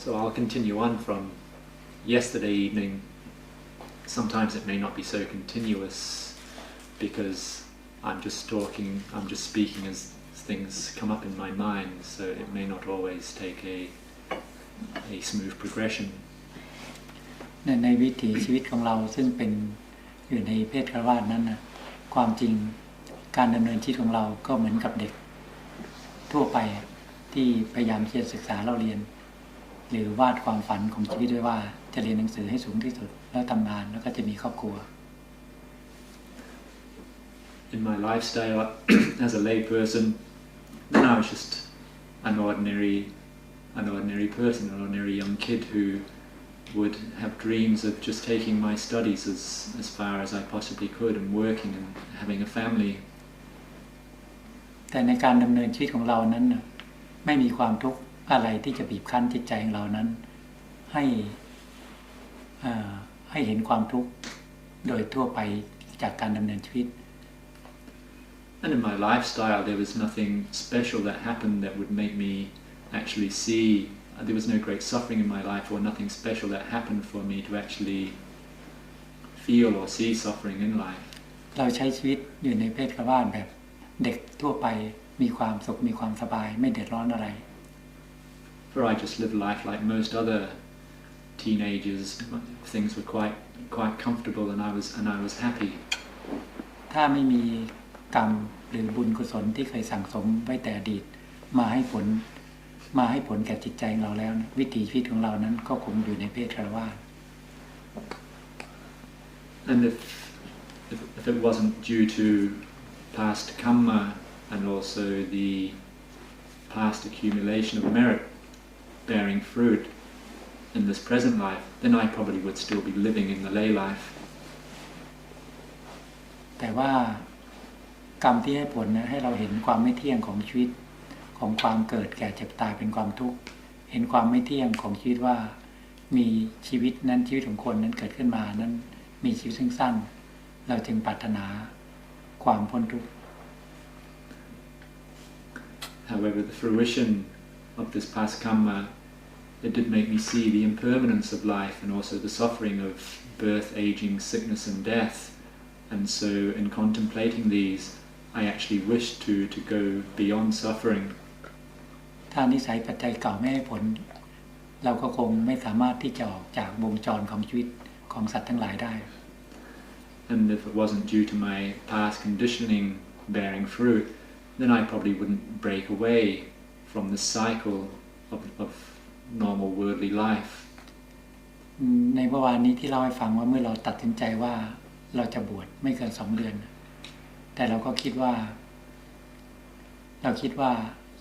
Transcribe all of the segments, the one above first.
So I'll continue on from yesterday evening. Sometimes it may not be so continuous because I'm just speaking as things come up in my mind, so it may not always take a smooth progression. ในวิถีชีวิตของเราซึ่งเป็นอยู่ในเพศฆราวาสนั้นนะความจริงการดำเนินชีวิตของเราก็เหมือนกับเด็กทั่วไปที่พยายามที่จะศึกษาเราเรียนหรือวาดความฝันของชีวิตไว้ว่าจะเรียนหนังสือให้สูงที่สุดแล้วทำงานแล้วก็จะมีครอบครัว In my lifestyle as a lay person, then I was just an ordinary person, an ordinary young kid who would have dreams of just taking my studies as far as I possibly could and working and having a family. แต่ในการดำเนินชีวิตของเรานั้นไม่มีความทุกข์อะไรที่จะบีบคั้นจิตใจของเรานั้นให้เห็นความทุกข์โดยทั่วไปจากการดำเนินชีวิต And in my lifestyle there was nothing special that happened that would make me actually see. There was no great suffering in my life or nothing special that happened for me to actually feel or see suffering in life. เราใช้ชีวิตอยู่ในเพศฆราวาสแบบเด็กทั่วไปมีความสุขมีความสบายไม่เดือดร้อนอะไร For I just lived life like most other teenagers. Things were quite comfortable and I was happy. ถ้าไม่มีกรรมหรือบุญกุศลที่เคยสั่งสมไว้แต่อดีตมาให้ผลแก่จิตใจของเราแล้ววิถีชีวิตของเรานั้นก็คงอยู่ในเพศฆราวาส And if it wasn't due to past kamma and also the past accumulation of merit bearing fruit in this present life, then I probably would still be living in the lay life. แต่ว่ากรรมที่ให้ผลนะให้เราเห็นความไม่เที่ยงของชีวิตของความเกิดแก่เจ็บตายเป็นความทุกข์เห็นความไม่เที่ยงของชีวิตว่ามีชีวิตนั้นชีวิตของคนนั้นเกิดขึ้นมานั้นมีชีวิตสั้นๆเราจึงปรารถนาความพ้นทุกข์ However, the fruition of this past kamma, it did make me see the impermanence of life and also the suffering of birth, aging, sickness and death. And so in contemplating these, I actually wished to go beyond suffering. ถ้านิสัยปัจจัยเก่าไม่ให้ผลเราก็คงไม่สามารถที่จะออกจากวงจรของชีวิตของสัตว์ทั้งหลายได้ And if it wasn't due to my past conditioning bearing fruit, then I probably wouldn't break away from the cycle of normal worldly life. ในเมื่อวานนี้ที่เล่าให้ฟังว่าเมื่อเราตัดสินใจว่าเราจะบวชไม่เกิน2 เดือนแต่เราก็คิดว่า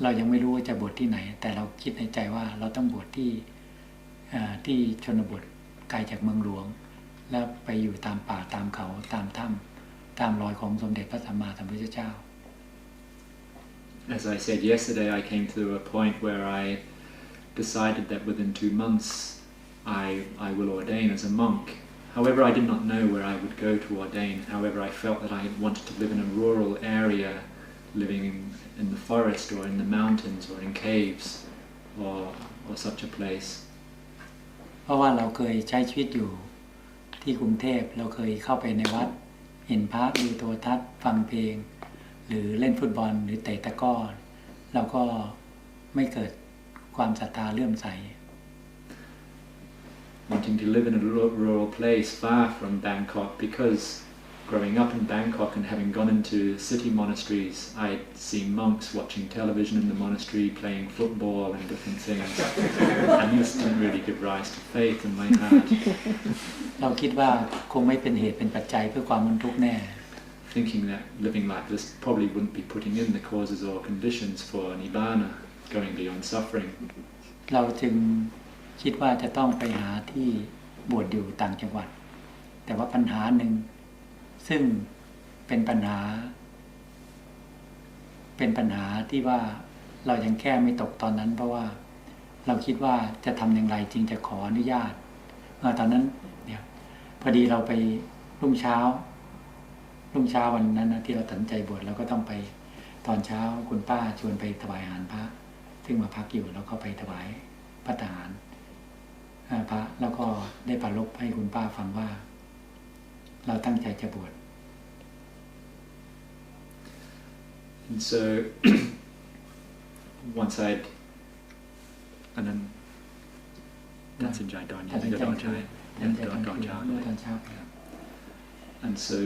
เรายังไม่รู้ว่าจะบวชที่ไหนแต่เราคิดในใจว่าเราต้องบวชที่ชนบทไกลจากเมืองหลวงแล้วไปอยู่ตามป่าตามเขาตามถ้ำตามรอยของสมเด็จพระสัมมาสัมพุทธเจ้า As I said yesterday, I came to a point where I decided that within 2 months I will ordain as a monk. However, I did not know where I would go to ordain. However, I felt that I wanted to live in a rural area, living in the forest or in the mountains or in caves or such a place. เพราะว่าเราเคยใช้ชีวิตอยู่ที่กรุงเทพเราเคยเข้าไปในวัดเห็นพระดูโทรทัศน์ฟังเพลงหรือเล่นฟุตบอลหรือเตะตะกร้อเราก็ไม่เกิดความศรัทธาเลื่อมใส Wanting to live in a rural place far from Bangkok because growing up in Bangkok and having gone into city monasteries, I'd seen monks watching television in the monastery, playing football and different things. And this didn't really give rise to faith in my heart. เราคิดว่าคงไม่เป็นเหตุเป็นปัจจัยเพื่อความพ้นทุกข์แน่ Thinking that living like this probably wouldn't be putting in the causes or conditions for nibbana, going beyond suffering. เราจึงคิดว่าจะต้องไปหาที่บวชอยู่ต่างจังหวัดแต่ว่าปัญหาหนึ่งซึ่งเป็นปัญหาที่ว่าเรายังแก้ไม่ตกตอนนั้นเพราะว่าเราคิดว่าจะทำอย่างไรจึงจะขออนุญาตตอนนั้นเนี่ยพอดีเราไปรุ่งเช้าวันนั้นนะที่เราตัดใจบวชเราก็ต้องไปตอนเช้าคุณป้าชวนไปถวายอาหารพระซึ่งมาพักอยู่เราก็ไปถวายพระทหาร ปรารภให้คุณป้าฟังว่าเราตั้งใจจะบวช And so once I'd and then ตัดสินใจตอนเย็นก็ตอนเช้าตอนเช้า And so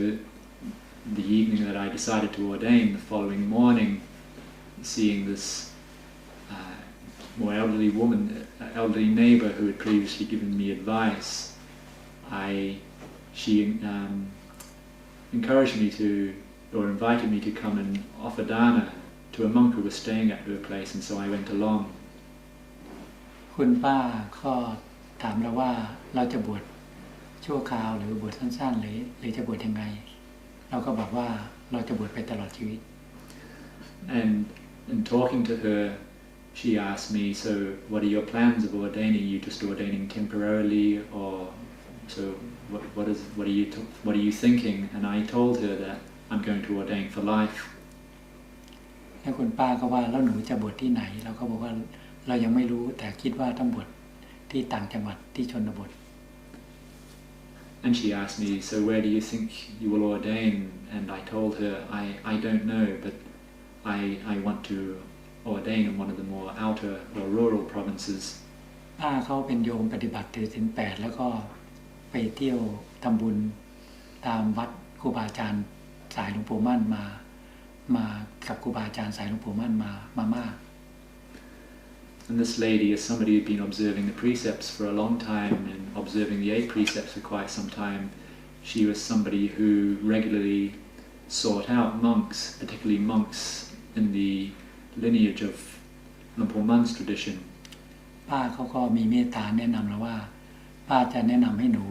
the evening that I decided to ordain, the following morning, seeing this more elderly woman, elderly neighbor who had previously given me advice, she encouraged me to, or invited me to come and offer dana to a monk who was staying at her place, and so I went along. คุณป้าก็ถามเราว่าเราจะบวชชั่วคราวหรือบวชสั้นๆหรือจะบวชยังไงเราก็บอกว่าเราจะบวชไปตลอดชีวิต And in talking to her, she asked me, so what are your plans of ordaining? Are you just ordaining temporarily, or so what are you thinking? And I told her that I'm going to ordain for life. แล้วคุณป้าก็ว่าแล้วหนูจะบวชที่ไหนเราก็บอกว่าเรายังไม่รู้แต่คิดว่าต้องบวชที่ต่างจังหวัดที่ชนบท And she asked me, so where do you think you will ordain? And I told her, I don't know, but I want to ordain in one of the more outer or rural provinces. ป้าเขาเป็นโยมปฏิบัติถือศีล 8แล้วก็ไปเที่ยวทำบุญตามวัดครูบาอาจารย์สายหลวงปู่มั่นมากับครูบาอาจารย์สายหลวงปู่มั่นมามาก And this lady is somebody who'd been observing the precepts for a long time and observing the 8 precepts for quite some time. She was somebody who regularly sought out monks, particularly monks in the lineage of Lumpur Man's tradition. ป้าเขาก็มีเมตตาแนะนำเราว่าป้าจะแนะนำให้หนู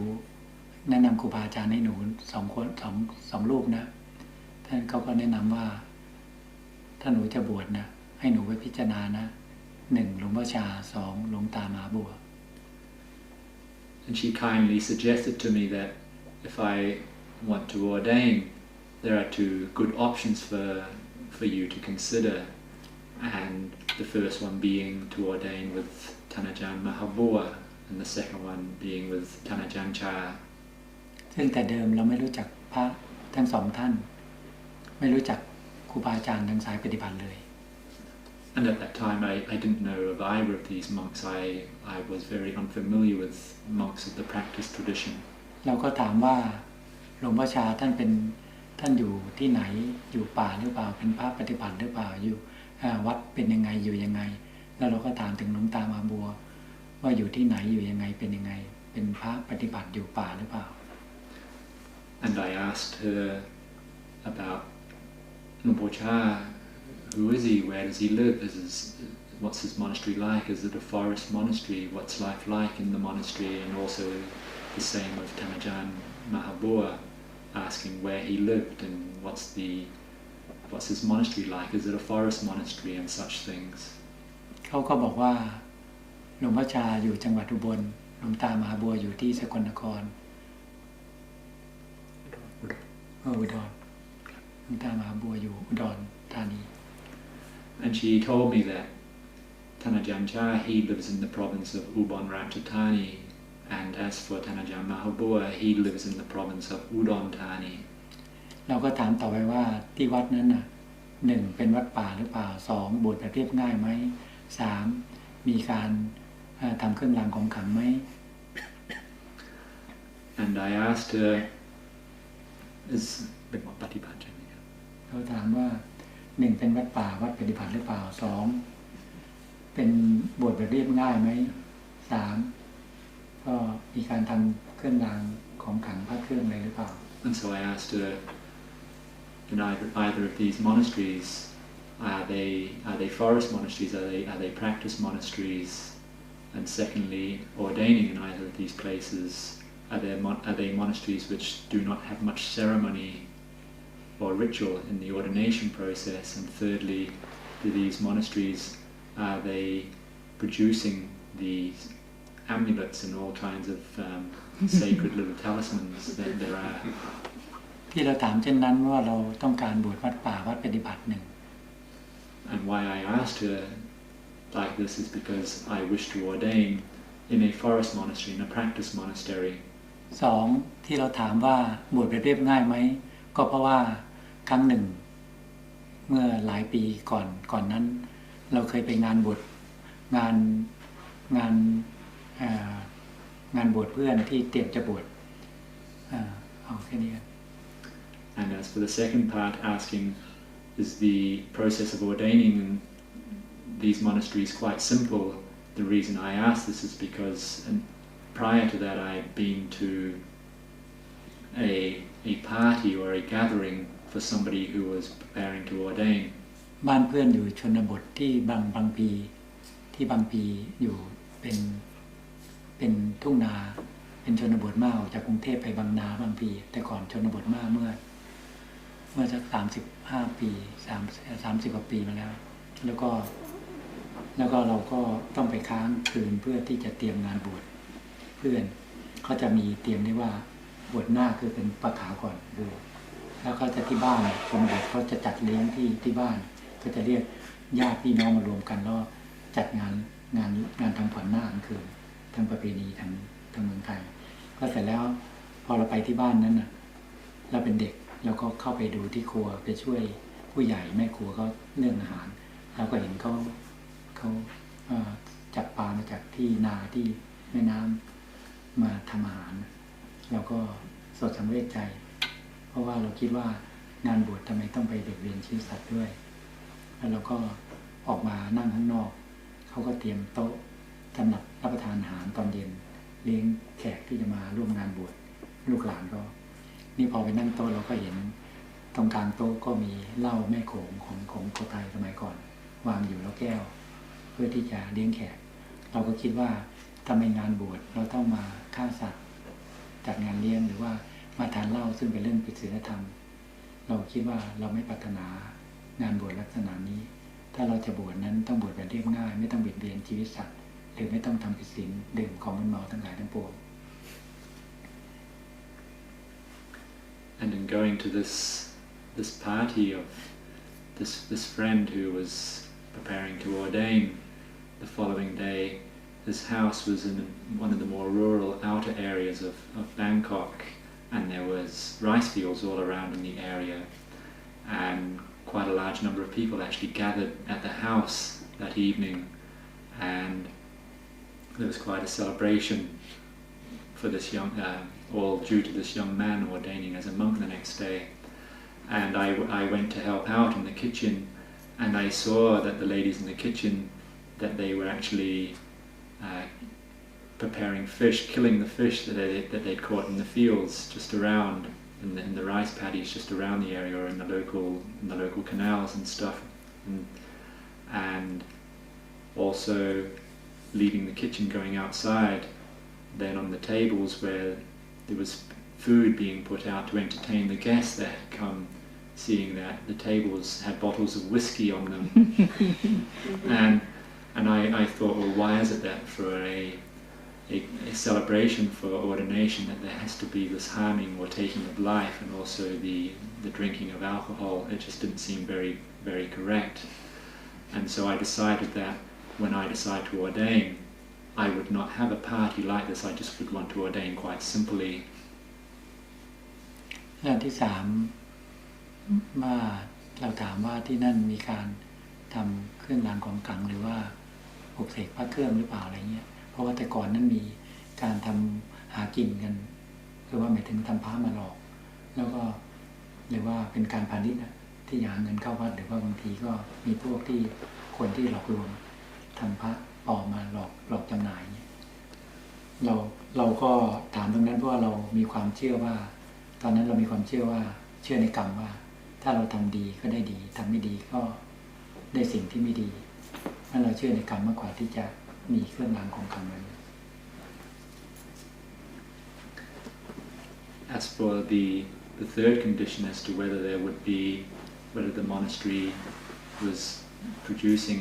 แนะนำครูบาอาจารย์ให้หนูสองรูปนะท่านเขาก็แนะนำว่าถ้าหนูจะบวชนะให้หนูไปพิจารณานะ 1 หลวงพ่อชา 2 หลวงตามหาบัว And she kindly suggested to me that if I want to ordain, there are 2 good options for you to consider, and the first one being to ordain with Thanajan Mahabua, and the second one being with Thanajan Chah. ซึ่งแต่เดิมเราไม่รู้จักพระทั้งสองท่านไม่รู้จักครูบาอาจารย์ทางสายปฏิบัติเลย And at that time I didn't know of either of these monks. I was very unfamiliar with monks of the practice tradition. เราก็ถามว่าหลวงพ่อชาท่านอยู่ที่ไหนอยู่ป่าหรือเปล่าเป็นพระปฏิบัติหรือเปล่าอยู่วัดเป็นยังไงอยู่ยังไงแล้วเราก็ถามถึงหลวงตามหาบัวว่าอยู่ที่ไหนอยู่ยังไงเป็นยังไงเป็นพระปฏิบัติอยู่ป่าหรือเปล่า And I asked her about Lumpur Chah. Who is he? Where does he live? What's his monastery like? Is it a forest monastery? What's life like in the monastery? And also the same with Thanajan Mahabua, asking where he lived and what's his monastery like? Is it a forest monastery and such things? เขาก็บอกว่าหลวงพ่อชาอยู่จังหวัดอุบลหลวงตามหาบัวอยู่ที่สกลนครอุดรหลวงตามหาบัวอยู่อุดรธานี And she told me that Thanajan Chah, he lives in the province of Ubon Ratchathani, and as for Thanajan Mahabua, he lives in the province of Udon Thani. เราก็ถามต่อไปว่าที่วัดนั้นน่ะ 1 เป็นวัดป่าหรือเปล่า 2 บวชแบบเรียบง่ายไหม 3 มีการทำเครื่องรางของขลังไหม And I asked her,เป็นวัดปฏิบัติใช่ไหมครับเราถามว่า 1 เป็นวัดป่าวัดปฏิบัติหรือเปล่า 2 เป็นบวชแบบเรียบง่ายไหม 3 ก็มีการทำเครื่องรางของขลังพระเครื่องอะไรหรือเปล่า And so I asked her, in either of these monasteries, are they forest monasteries? Are they practice monasteries? And secondly, ordaining in either of these places, are they monasteries which do not have much ceremony or ritual in the ordination process? And thirdly, do these monasteries, are they producing these amulets and all kinds of sacred little talismans that there are? ที่เราถามเช่นนั้นว่าเราต้องการบวชวัดป่าวัดปฏิบัติ 1 And why I asked her like this is because I wish to ordain in a forest monastery, in a practice monastery. สองที่เราถามว่าบวชแบบเรียบง่ายไหมก็เพราะว่าครั้งหนึ่งเมื่อหลายปีก่อนนั้นเราเคยไปงานบวชงานบวชเพื่อนที่เตรียมจะบวชเอาแค่นี้กัน And as for the second part, asking, is the process of ordaining in these monasteries quite simple? The reason I ask this is because prior to that I had been to a party or a gathering for somebody who was preparing to ordain. บ้านเพื่อนอยู่ชนบทที่บางพีที่บางพีอยู่เป็นทุ่งนาเป็นชนบทมากออกจากกรุงเทพไปบางนาบางพีแต่ก่อนชนบทมากเมื่อสัก35 ปี30 กว่าปีมาแล้วแล้วก็เราก็ต้องไปค้างคืนเพื่อที่จะเตรียมงานบวชเพื่อนเขาจะมีเตรียมได้ว่าบวชหน้าคือเป็นปะขาวก่อนดูแล้วก็จะที่บ้านชนบทเขาจะจัดเลี้ยงที่บ้านก็จะเรียกญาติพี่น้องมารวมกันแล้วจัดงานทำขวัญหน้าคือทางประเพณีทางเมืองไทยก็เสร็จแล้วพอเราไปที่บ้านนั้นน่ะเราเป็นเด็กเราก็เข้าไปดูที่ครัวไปช่วยผู้ใหญ่แม่ครัวเขาเรื่องอาหารเราก็เห็นเขาจับปลามาจากที่นาที่แม่น้ำมาทำอาหารเราก็สดสังเวชใจเพราะว่าเราคิดว่างานบวชทำไมต้องไปเบียดเบียนชีวิตสัตว์ด้วยแล้วเราก็ออกมานั่งข้างนอกเขาก็เตรียมโต๊ะสำหรับรับประทานอาหารตอนเย็นเลี้ยงแขกที่จะมาร่วมงานบวชลูกหลานก็นี่พอไปนั่งโต๊ะเราก็เห็นตรงกลางโต๊ะก็มีเหล้าแม่โขงของคนไทยสมัยก่อนวางอยู่แล้วแก้วเพื่อที่จะเลี้ยงแขกเราก็คิดว่าทำไมงานบวชเราต้องมาฆ่าสัตว์จัดงานเลี้ยงหรือว่ามาทานเหล้าซึ่งเป็นเรื่องผิดศีลธรรมเราคิดว่าเราไม่ปรารถนางานบวชลักษณะนี้ถ้าเราจะบวชนั้นต้องบวชแบบเรียบง่ายไม่ต้องเบียดเบียนชีวิตสัตว์หรือไม่ต้องทำผิดศีลดื่มของมึนเมาทั้งหลายทั้งปวง And in going to this party of this friend who was preparing to ordain, the following day his house was in one of the more rural outer areas of Bangkok, and there was rice fields all around in the area, and quite a large number of people actually gathered at the house that evening, and there was quite a celebration for this young, all due to this young man ordaining as a monk the next day. And I went to help out in the kitchen, and I saw that the ladies in the kitchen, that they were actually preparing fish, killing the fish that they'd caught in the fields just around, in the rice paddies just around the area, or in the local canals and stuff, and also leaving the kitchen, going outside. Then on the tables where there was food being put out to entertain the guests that had come, seeing that the tables had bottles of whiskey on them, and I thought, well, why is it that for a celebration for ordination that there has to be this harming or taking of life, and also the drinking of alcohol? It just didn't seem very, very correct. And so I decided that when I decide to ordain, I would not have a party like this. I just would want to ordain quite simply. เรื่องที่3ว่าเราถามว่าที่นั่นมีการทำเครื่องรางของขลังหรือว่าปลุกเสกพระเครื่องหรือเปล่าอะไรเงี้ยเพราะว่าแต่ก่อนนั้นมีการทำหากินกันคือว่าหมายถึงทำพระมาหลอกแล้วก็หรือว่าเป็นการพาณิชย์ที่หาเงินเข้าวัดหรือว่าบางทีก็มีพวกที่คนที่หลอกลวงทำพระออกมาหลอกจำหน่ายเนี่ยเราก็ถามตรงนั้นเพราะว่าเรามีความเชื่อว่าตอนนั้นเรามีความเชื่อในกรรมว่าถ้าเราทำดีก็ได้ดีทำไม่ดีก็ได้สิ่งที่ไม่ดีนั่นเราเชื่อในกรรมมากกว่าที่จะมีเครื่องรางของขลังนั้น As for the third condition as to whether the monastery was producing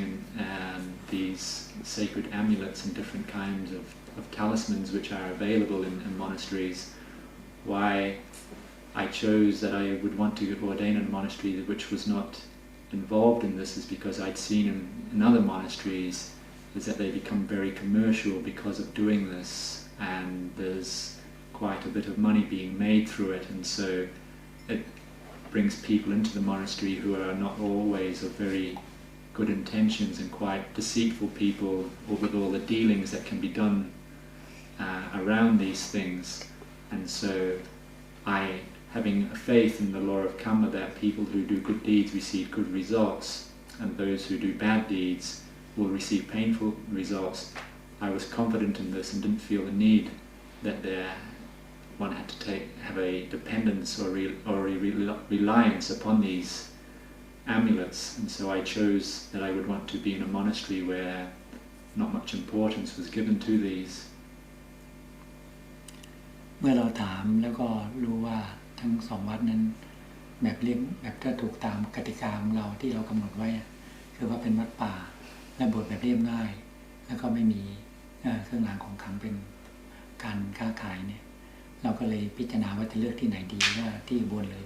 these sacred amulets and different kinds of talismans which are available in monasteries, why I chose that I would want to ordain in a monastery which was not involved in this is because I'd seen in other monasteries is that they become very commercial because of doing this, and there's quite a bit of money being made through it, and so it brings people into the monastery who are not always of very good intentions and quite deceitful people, or with all the dealings that can be done around these things. And so I, having a faith in the law of kamma, that people who do good deeds receive good results, and those who do bad deeds will receive painful results, I was confident in this and didn't feel the need that one had to have a dependence or a reliance upon these amulets. And so I chose that I would want to be in a monastery where not much importance was given to these. เมื่อเราถามแล้วก็รู้ว่าทั้งสองวัดนั้นแบบเรียกแบบถ้าถูกตามกติกาของเราที่เรากำหนดไว้คือว่าเป็นวัดป่าและบวชแบบเรียบง่ายแล้วก็ไม่มีเครื่องรางของขลังเป็นการค้าขายเนี่ยเราก็เลยพิจารณาว่าจะเลือกที่ไหนดีว่าที่อุบลหรือ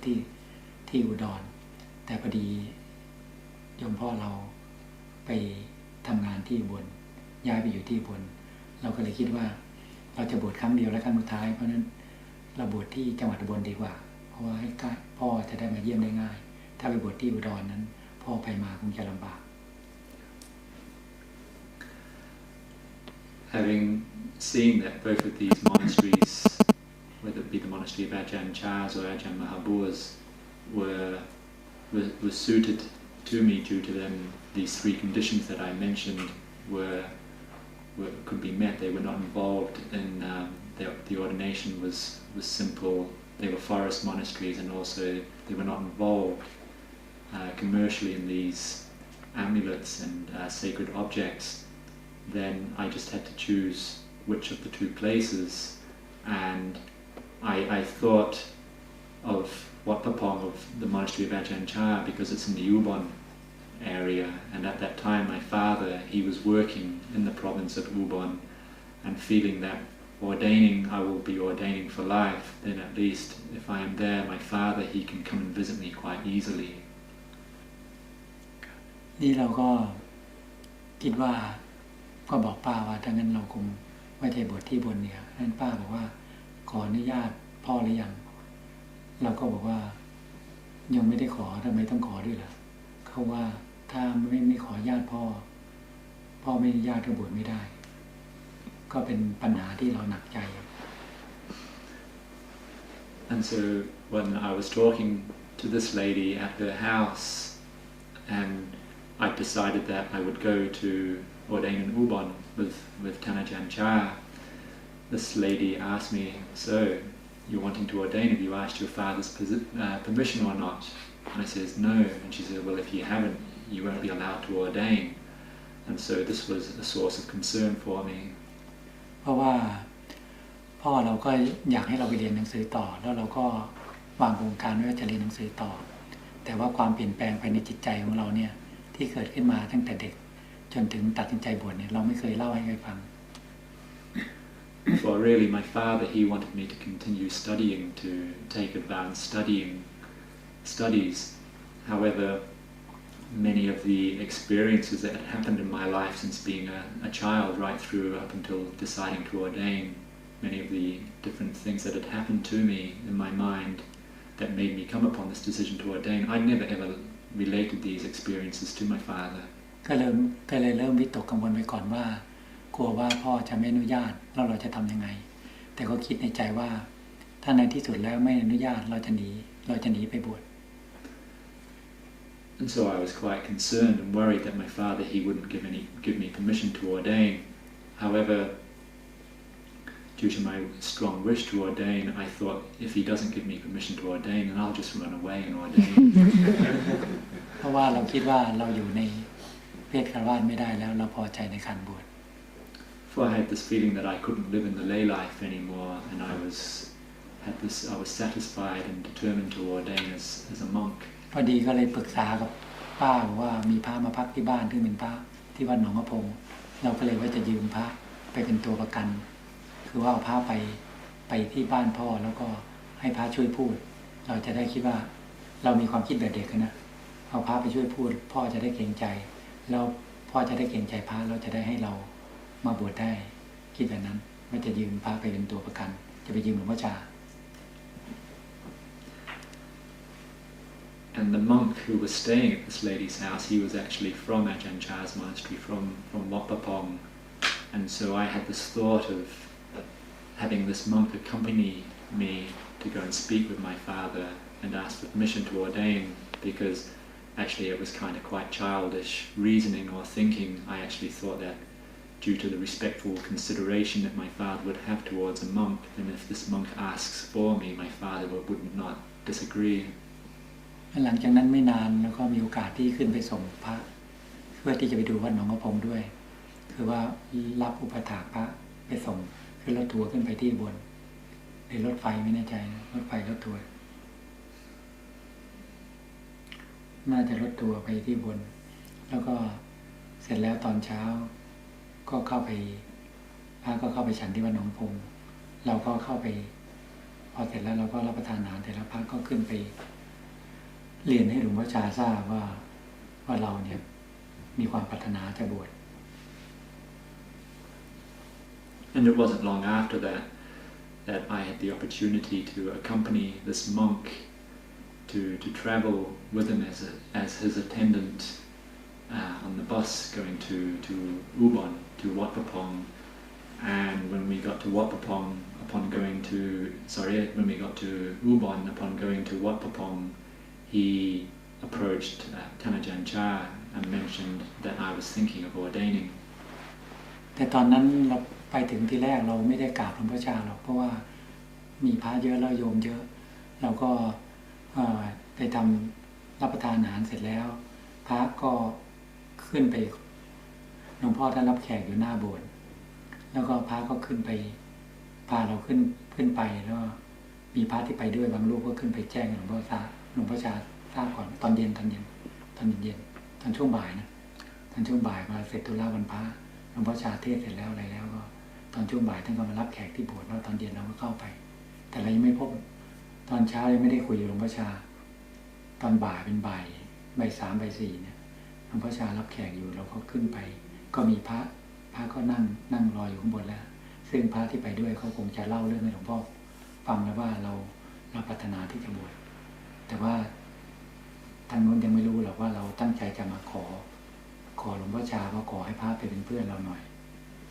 ที่อุดรแต่พอดีโยมพ่อเราไปทำงานที่อุบลย้ายไปอยู่ที่อุบลเราก็เลยคิดว่าเราจะบวชครั้งเดียวและครั้งสุดท้ายเพราะนั้นเราบวชที่จังหวัดอุบลดีกว่าเพราะว่าให้พ่อจะได้มาเยี่ยมได้ง่ายถ้าไปบวชที่อุดรนั้นพ่อไปมาคงจะลำบาก Having seen that both of these monasteries, whether it be the monastery of Ajahn Chah's or Ajahn Mahabur's, were suited to me due to them, these three conditions that I mentioned could be met. They were not involved in the ordination was simple. They were forest monasteries, and also they were not involved commercially in these amulets and sacred objects. Then I just had to choose which of the two places, and I thought of Wat Pah Pong, of the monastery of Ajahn Chah, because it's in the Ubon area, and at that time my father, he was working in the province of Ubon, and feeling that ordaining, I will be ordaining for life, then at least if I am there, my father, he can come and visit me quite easily. นี่เราก็คิดว่าก็บอกป้าว่าถ้างั้นเราคงไม่ได้บวชที่บนเนี่ยนั้นป้าบอกว่าขออนุญาตพ่อหรือยังเราก็บอกว่ายังไม่ได้ขอทำไมต้องขอด้วยล่ะเขาว่าถ้าไม่ขอญาติพ่อไม่ญาติก็บวชไม่ได้ก็เป็นปัญหาที่เราหนักใจ And so when I was talking to this lady at her house, and I decided that I would go to ordain in Ubon with Ajahn Chah, this lady asked me, so you're wanting to ordain, have you asked your father's permission or not? And I says no, and she said, well, if you haven't, you won't be allowed to ordain. And so this was a source of concern for me. เพราะว่าพ่อเราก็อยากให้เราไปเรียนหนังสือต่อแล้วเราก็วางโครงการไว้ว่าจะเรียนหนังสือต่อแต่ว่าความเปลี่ยนแปลงภายในจิตใจของเราเนี่ยที่เกิดขึ้นมาตั้งแต่เด็กจนถึงตัดสินใจบวชเนี่ยเราไม่เคยเล่าให้ใครฟัง For really my father, he wanted me to continue studying, to take advanced studies. However, many of the experiences that had happened in my life since being a child right through up until deciding to ordain, many of the different things that had happened to me in my mind that made me come upon this decision to ordain, I never ever related these experiences to my father. ก็เลยเริ่มวิตกกังวลไปก่อนว่ากลัวว่าพ่อจะไม่อนุญาตแล้วเราจะทำยังไงแต่ก็คิดในใจว่าถ้าในที่สุดแล้วไม่อนุญาตเราจะหนีไปบวช And so I was quite concerned and worried that my father, he wouldn't give me permission to ordain. However, due to my strong wish to ordain, I thought if he doesn't give me permission to ordain, then I'll just run away and ordain. เพราะว่าเราคิดว่าเราอยู่ในเพศคฤหัสถ์ไม่ได้แล้วเราพอใจในการบวช For I had this feeling that I couldn't live in the lay life anymore, and I was satisfied and determined to ordain as a monk. พอดีก็เลยปรึกษากับป้าว่ามีพระมาพักที่บ้านที่เป็นพระที่วัดหนองกระพงเราก็เลยว่าจะยืมพระไปเป็นตัวประกันคือว่าเอาพระไปที่บ้านพ่อแล้วก็ให้พระช่วยพูดเราจะได้คิดว่าเรามีความคิดแบบเด็กนะเอาพระไปช่วยพูดพ่อจะได้เกรงใจแล้ว พ่อจะได้เกรงใจพระเราจะได้ให้เรามาบวชได้คิดแบบนั้นไม่จะยืมพระไปเป็นตัวประกันจะไปยืมหลวงพ่อชา And the monk who was staying at this lady's house, he was actually from Ajahn Chah's monastery, from Wat Pah Pong. And so I had this thought of having this monk accompany me to go and speak with my father and ask for permission to ordain, because actually it was kind of quite childish reasoning or thinking. I actually thought that due to the respectful consideration that my father would have towards a monk, then if this monk asks for me, my father would not disagree. หลังจากนั้นไม่นานแล้วก็มีโอกาสที่ขึ้นไปส่งพระเพื่อที่จะไปดูวัดหนองกระพงด้วยคือว่ารับอุปถากพระไปส่งขึ้นรถทัวร์ขึ้นไปที่บนในรถไฟไม่แน่ใจรถไฟรถทัวร์น่าจะรถทัวร์ไปที่บนแล้วก็เสร็จแล้วตอนเช้าก็เข้าไปพระก็เข้าไปฉันที่วัดหนองพงเราก็เข้าไปพอเสร็จแล้วเราก็รับประทานอาหารเสร็จแล้วพระก็ขึ้นไปเรียนให้หลวงพ่อชาทราบว่าเราเนี่ยมีความปรารถนาจะบวช And it wasn't long after that I had the opportunity to accompany this monk to travel with him as his attendant on the bus going to Ubon, to Wat Pah Pong. And when we got to Wat Pah Pong, when we got to Ubon, upon going to Wat Pah Pong, he approached Ajahn Chah and mentioned that I was thinking of ordaining. แต่ตอนนั้นเราไปถึงที่แรกเราไม่ได้กราบหลวงพ่อชาหรอกเพราะว่ามีพระเยอะแล้วโยมเยอะเราก็ไปทำรับประทานอาหารเสร็จแล้วพระก็ขึ้นไปหลวงพ่อท่านรับแขกอยู่หน้าโบสถ์แล้วก็พระก็ขึ้นไปพาเราขึ้นไปแล้วมีพระที่ไปด้วยบางรูปก็ขึ้นไปแจ้งหลวงพ่อชาทราบก่อนตอนเย็นตอนช่วงบ่ายนะตอนช่วงบ่ายมาเสร็จธุระวันพระหลวงพ่อชาเทศเสร็จแล้วอะไรแล้วก็ตอนช่วงบ่ายท่านก็มารับแขกที่โบสถ์แล้วตอนเย็นเราก็เข้าไปแต่เรายังไม่พบตอนเช้ายังไม่ได้คุยกับหลวงพ่อชาตอนบ่ายเป็นบ่าย3 บ่าย 4เนี่ยหลวงพ่อชารับแขกอยู่เราก็ขึ้นไปก็มีพระก็นั่งรออยู่ข้างบนแล้วซึ่งพระที่ไปด้วยเขาคงจะเล่าเรื่องให้หลวงพ่อฟังแล้วว่าเราปรารถนาที่จะบวชแต่ว่าทางนู้นยังไม่รู้หรอกว่าเราตั้งใจจะมาขอหลวงพ่อชาว่าขอให้พระไปเป็นเพื่อนเราหน่อย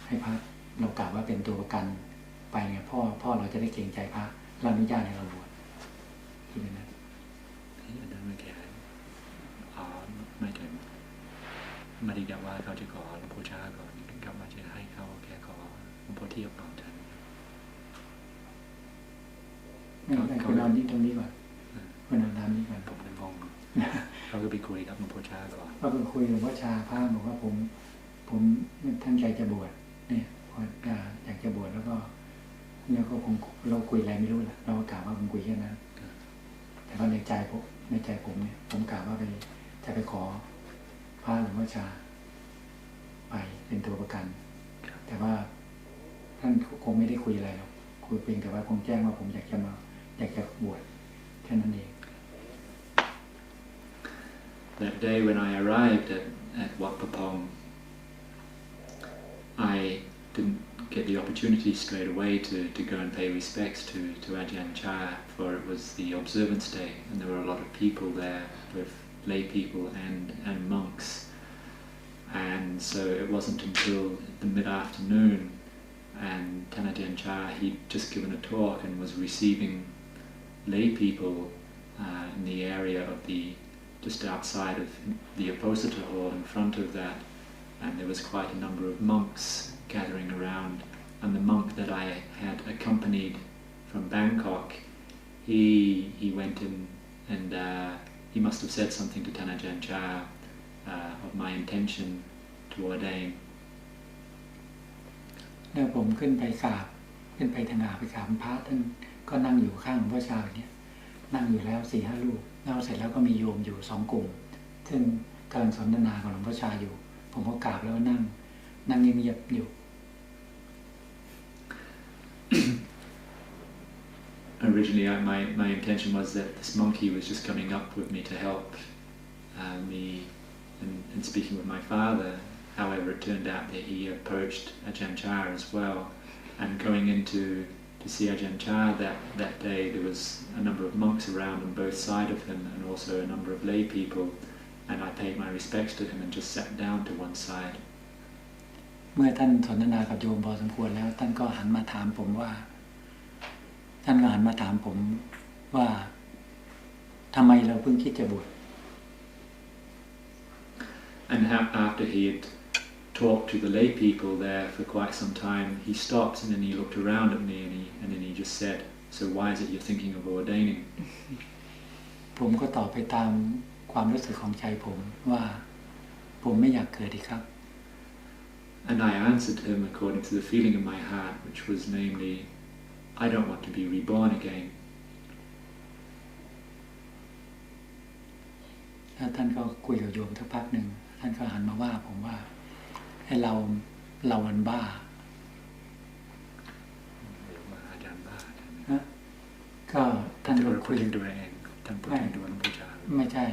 ให้พระเรากล่าวว่าเป็นตัวประกันไปไงพ่อเราจะได้เกรงใจพระเราอนุญาตให้เราบวชที่นี่นะไม่ได้ว่าเขาจะขอหลวงพ่อชาก่อนก็มาจะให้เขาแค่ขอหลวงพ่อเทียบก่อนทันเขานอนที่ตรงนี้ก่อนนอนตามนี้ก่อนผมงงเขาก็ไปคุยกับหลวงพ่อชาก่อนก็ไปคุยหลวงพ่อชาพระบอกว่าผมตั้งใจจะบวชเนี่ยอยากจะบวชแล้วก็คงเราคุยอะไรไม่รู้แหละเรากล่าวว่าผมคุยแค่นั้นแต่ว่าในใจผมเนี่ยผมกล่าวว่าจะไปขอพระหลวงพ่อชาไปเป็นตัวประกันแต่ว่าท่านคงไม่ได้คุยอะไรหรอกคุยเพียงแต่ว่าคงแจ้งว่าผมอยากจะบวชแค่นั้นเอง That day when I arrived at Wat Pah Pong, I didn't get the opportunity straight away to go and pay respects to Ajahn Chah, for it was the observance day and there were a lot of people there with lay people and monks, and so it wasn't until the mid-afternoon and Ajahn Chah, he'd just given a talk and was receiving lay people in the area of just outside of the oppositor hall in front of that, and there was quite a number of monks gathering around, and the monk that I had accompanied from Bangkok, he went in and he must have said something to Ajahn Chah of my intention to ordain. แล้วผมขึ้นไปทางหาไปกราบพระท่านก็นั่งอยู่ข้างหลวงพ่อชาเนี่ยนั่งอยู่แล้ว 4-5 รูปแล้วเสร็จแล้วก็มีโยมอยู่2 กลุ่มซึ่งกำลังสนทนากับหลวงพ่อชาอยู่ผมก็กราบแล้วก็นั่งเงียบๆอยู่ Originally, my intention was that this monkey was just coming up with me to help me in speaking with my father, however, it turned out that he approached Ajahn Chah as well, and going into to see Ajahn Chah that day, there was a number of monks around on both sides of him, and also a number of lay people, and I paid my respects to him and just sat down to one side. เมื่อท่านสนทนากับโยมพอสมควรแล้วท่านก็หันมาถามผมว่าทำไมเราเพิ่งคิดจะบวช And after he had talked to the lay people there for quite some time, he stopped and then he looked around at me and then he just said, "So why is it you're thinking of ordaining?" ผมก็ตอบไปตามความรู้สึกของใจผมว่าผมไม่อยากเกิดอีกครับ And I answered him according to the feeling in my heart, which was namely, I don't want to be reborn again. แล้วท่านก็คุยกับโยมสักพักหนึ่งท่านก็หันมาว่าผมว่าให้เรามันบ้าก็ท่านก็คุยด้วยเองท่านพูดถึงตัวหลวงปู่ชาไม่ใช่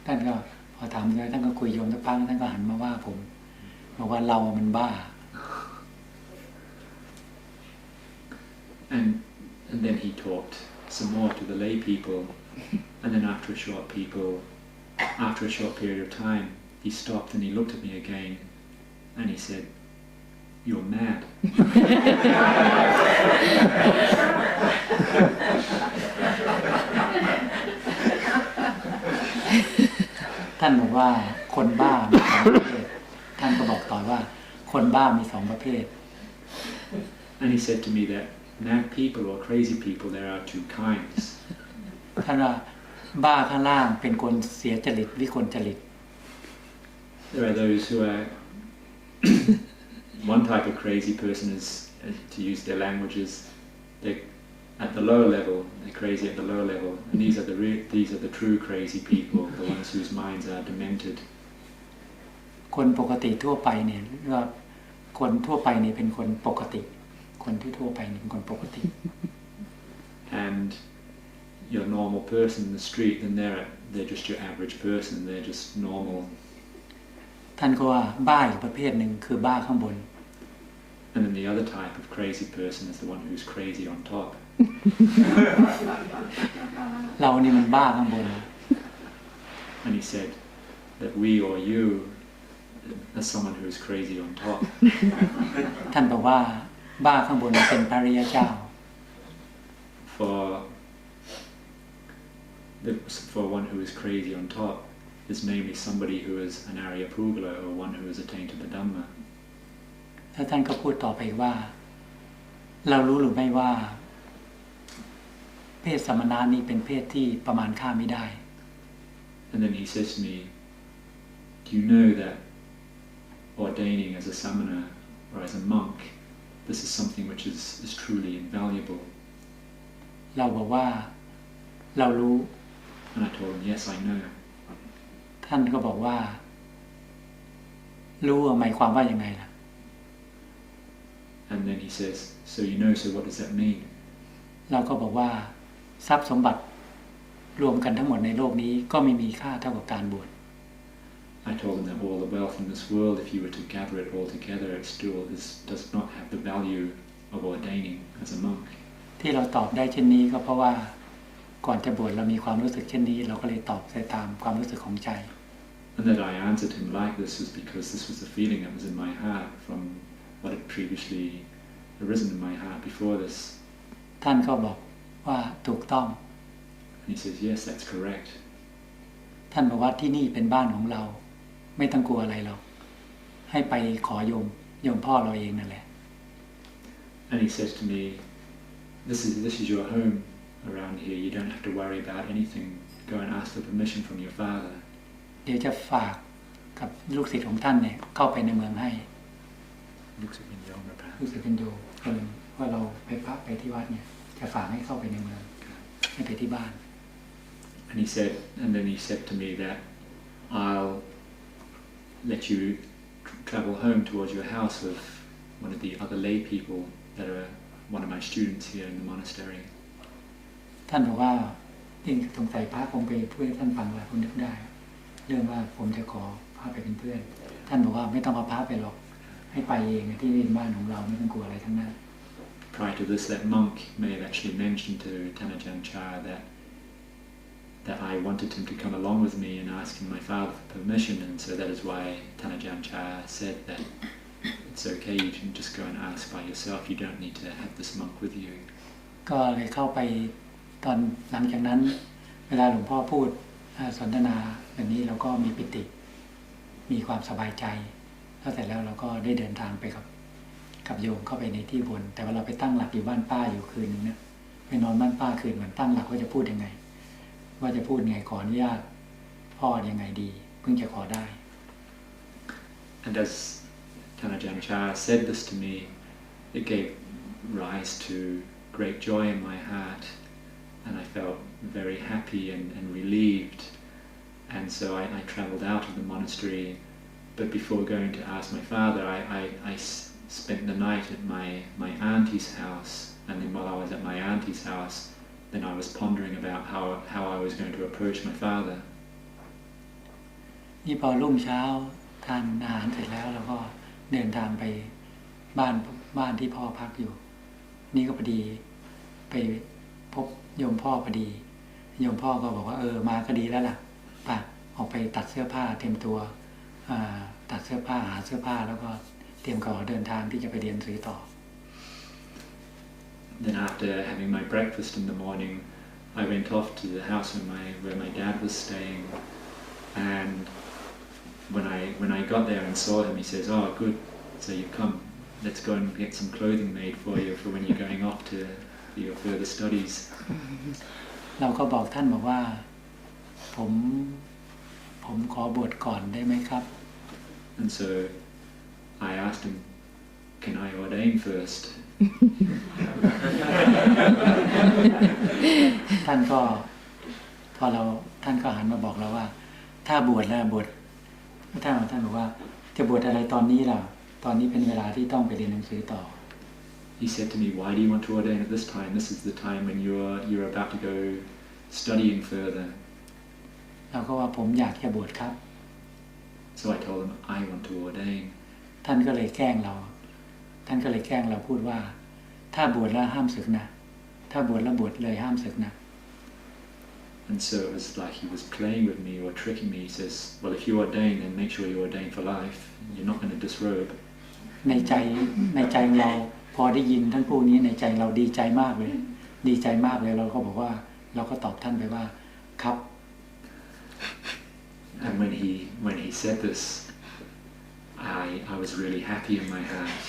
ท่านก็พอถามแล้วท่านก็คุยโยมสักพักท่านก็หันมาว่าผมบอกว่าเรามันบ้า and then he talked some more to the lay people, and then after a short period of time, he stopped and he looked at me again, and he said, "You're mad." ท่านบอกว่าคนบ้ามีสองประเภทท่านก็บอกต่อว่าคนบ้ามีสองประเภท And he said to me that mad people or crazy people, there are two kinds. ท่านว่าบ้าข้างล่างเป็นคนเสียจริตวิกลจริต There are those who are one type of crazy person is, to use their languages, they at the lower level, they're crazy at the lower level, and these are the true crazy people, the ones whose minds are demented. คนปกติทั่วไปเนี่ยว่าคนทั่วไปนี่เป็นคนปกติคนที่ทั่วไปนี่เป็นคนปกติ And your normal person in the street, then they're just your average person, they're just normal. ท่านก็ว่าบ้าอีกประเภทหนึ่งคือบ้าข้างบน And then the other type of crazy person is the one who's crazy on top. เรานี่มันบ้าข้างบน And he said that we or you as someone who is crazy on top. ท่านบอกว่าบ้าข้างบนเป็นพระริยเจ้า For one who is crazy on top is namely somebody who is an Arya Pugala or one who has attained to the Dhamma. แล้วท่านก็พูดต่อไปว่าเรารู้หรือไม่ว่าเพศสมณะนี่เป็นเพศที่ประมาณค่าไม่ได้ And then he says to me, "Do you know that ordaining as a samana or as a monk, this is something which is truly invaluable?" เราบอกว่าเรารู้ And I told him, "Yes, I know." ท่านก็บอกว่ารู้หมายความว่ายังไงล่ะ And then he says, "So you know, so what does that mean?" เราก็บอกว่าทรัพย์สมบัติรวมกันทั้งหมดในโลกนี้ก็ไม่มีค่าเท่ากับการบวช I told him that all the wealth in this world, if you were to gather it all together, it still does not have the value of ordaining as a monk. ที่เราตอบได้เช่นนี้ก็เพราะว่าก่อนจะบวชเรามีความรู้สึกเช่นนี้เราก็เลยตอบไปตามความรู้สึกของใจ And that I answered him like this was because this was the feeling that was in my heart from what had previously arisen in my heart before this. ท่านก็บอกว่าถูกต้อง And he says, "Yes, that's correct." ท่านบอกว่าที่นี่เป็นบ้านของเราไม่ต้องกลัวอะไรหรอกให้ไปขอโยมพ่อเราเองนั่นแหละ And he says to me, this is your home around here. You don't have to worry about anything. Go and ask for permission from your father. เดี๋ยวจะฝากกับลูกศิษย์ของท่านเนี่ยเข้าไปในเมืองให้ลูกศิษย์เป็นโยมว่าเราไปพักไปที่วัดเนี่ยจะฝากให้เข้าไปในเมืองให้ไปที่บ้าน And then he said to me that I'll let you travel home towards your house with one of the other lay people that are one of my students here in the monastery. ท่านบอกว่ายิ่งสงสัยพระคงไปเพื่อนท่านฟังว่าผมนึกได้เรื่องว่าผมจะขอพาไปเป็นเพื่อน ท่านบอกว่าไม่ต้องเอาพระไปหรอกให้ไปเองที่นี่บ้านของเราไม่ต้องกลัวอะไรทั้งนั้น Prior to this, that monk may have actually mentioned to Ajahn Chah that I wanted him to come along with me and asking my father for permission, and so that is why Ajahn Chah said that it's okay, you can just go and ask by yourself, you don't need to have this monk with you. ก็เลยเข้าไปตอนหลังจากนั้นเวลาหลวงพ่อพูดสนทนาแบบนี้เราก็มีปิติมีความสบายใจแล้วเสร็จแล้วเราก็ได้เดินทางไปกับโยมเข้าไปในที่บนแต่ว่าเราไปตั้งหลักอยู่บ้านป้าอยู่คืนนึงเนี่ยไปนอนบ้านป้าคืนเหมือนตั้งหลักว่าจะพูดยังไงว่าจะพูดไงขออนุญาตพ่อยังไงดีเพิ่งจะขอได้ And as Ajahn Chah said this to me, it gave rise to great joy in my heart, and I felt very happy and relieved. And so I travelled out of the monastery, but before going to ask my father, I spent the night at my auntie's house, and then while I was at my auntie's house, then I was pondering about how I was going to approach my father. นี่พอรุ่งเช้าทานอาหารเสร็จแล้วเราก็เดินทางไปบ้านที่พ่อพักอยู่นี่ก็พอดีไปพบโยมพ่อพอดีโยมพ่อก็บอกว่ามาก็ดีแล้วล่ะป่ะออกไปตัดเสื้อผ้าเตรียมตัวตัดเสื้อผ้าหาเสื้อผ้าแล้วก็เตรียมก่อเดินทางที่จะไปเรียนหนังสือต่อ Then after having my breakfast in the morning, I went off to the house where my dad was staying, and when I got there and saw him, he says, "Oh, good. So you've come. Let's go and get some clothing made for you for when you're going off to your further studies." เราก็บอกท่านบอกว่าผมขอบวชก่อนได้ไหมครับ And so I asked him, "Can I ordain first?" ท่านก็ท่านก็หันมาบอกเราว่าถ้าบวชแล้วบวชท่านบอกว่าจะบวชอะไรตอนนี้ล่ะตอนนี้เป็นเวลาที่ต้องไปเรียนหนังสือต่อ He said to me, "Why do you want to ordain at this time? This is the time when you're about to go studying further." เราก็ว่าผมอยากจะบวชครับ So I told him, "I want to ordain." ท่านก็เลยแกล้งเราพูดว่าถ้าบวชแล้วห้ามสึกนะถ้าบวชแล้วบวชเลยห้ามสึกนะ And so it was like he was playing with me or tricking me. He says, "Well, if you ordain, then make sure you ordain for life. You're not going to disrobe." ในใจเราพอได้ยินท่านพูดนี้ในใจเราดีใจมากเลยเราก็บอกว่าเราก็ตอบท่านไปว่าครับ And when he said this, I was really happy in my heart,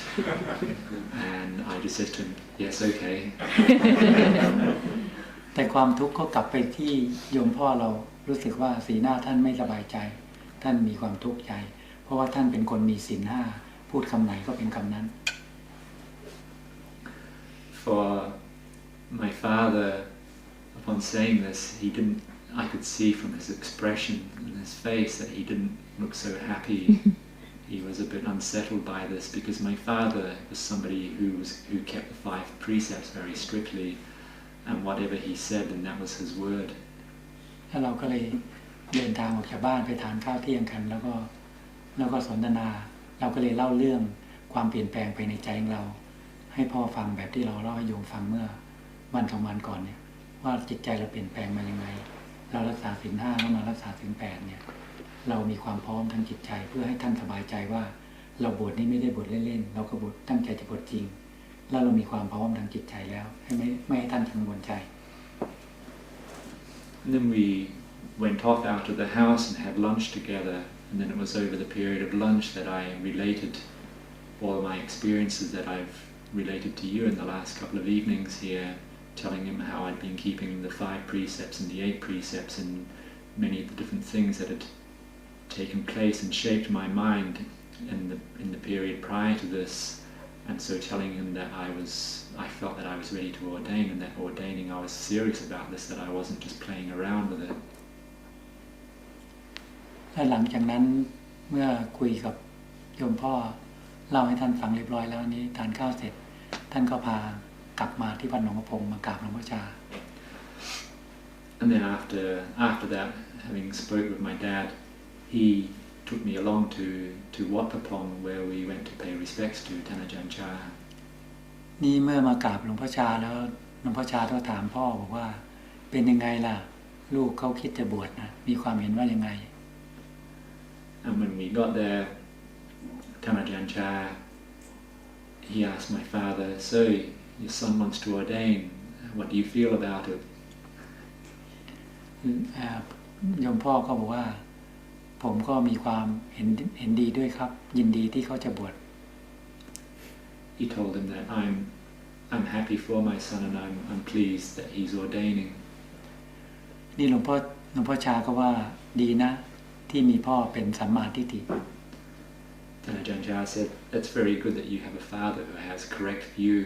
and I just said to him, "Yes, okay." แต่ความทุกข์ก็กลับไปที่โยมพ่อเรารู้สึกว่าสีหน้าท่านไม่สบายใจท่านมีความทุกข์ใจเพราะว่าท่านเป็นคนมีศีลห้าพูดคำไหนก็เป็นคำนั้น For my father, upon saying this, I could see from his expression in his face that he didn't look so happy. He was a bit unsettled by this because my father was somebody who kept the 5 precepts very strictly, and whatever he said, then that was his word. แล้วเราก็เลยเดินทางออกจากบ้านไปทานข้าวเที่ยงกันแล้วก็สนทนาเราก็เลยเล่าเรื่องความเปลี่ยนแปลงไปในใจของเราให้พ่อฟังแบบที่เราเล่าให้โยมฟังเมื่อวัน2 วันก่อนเนี่ยว่าจิตใจเราเปลี่ยนแปลงมายังไงเรารักษาศีล 5แล้วมารักษาศีล 8เนี่ยเรามีความพร้อมทางจิตใจเพื่อให้ท่านสบายใจว่าเราบวชนี่ไม่ได้บวชเล่นๆเราก็บวชตั้งใจจะบวชจริงแล้วเรามีความพร้อมทางจิตใจแล้วไม่ให้ท่านกังวลใจ And then we went off out of the house and had lunch together, and then it was over the period of lunch that I related all of my experiences that I've related to you in the last couple of evenings here, telling him how I'd been keeping the 5 precepts and the 8 precepts and many of the different things that had taken place and shaped my mind in the period prior to this, and so telling him that I felt that I was ready to ordain, and that ordaining I was serious about this, that I wasn't just playing around with it. และหลังจากนั้นเมื่อคุยกับโยมพ่อเล่าให้ท่านฟังเรียบร้อยแล้วนี้ทานข้าวเสร็จท่านก็พากลับมาที่วัดหนองกระพงมากราบหลวงพ่อชา And then after that, having spoke with my dad, he took me along to Wat Pah Pong, where we went to pay respects to Ajahn Chah. นี่เมื่อมากราบหลวงพ่อชาแล้วหลวงพ่อชาก็ถามพ่อบอกว่าเป็นยังไงล่ะลูกเขาคิดจะบวชนะมีความเห็นว่ายังไง And when we got there, Ajahn Chah, he asked my father, "So your son wants to ordain. What do you feel about it?" โยมพ่อก็บอกว่าผมก็มีความเห็นดีด้วยครับยินดีที่เขาจะบวช He told him that I'm happy for my son and I'm pleased that he's ordaining. นี่หลวงพ่อชาก็ว่าดีนะที่มีพ่อเป็นสัมมาทิฏฐิ Ajahn Chah said, "That's very good that you have a father who has correct view."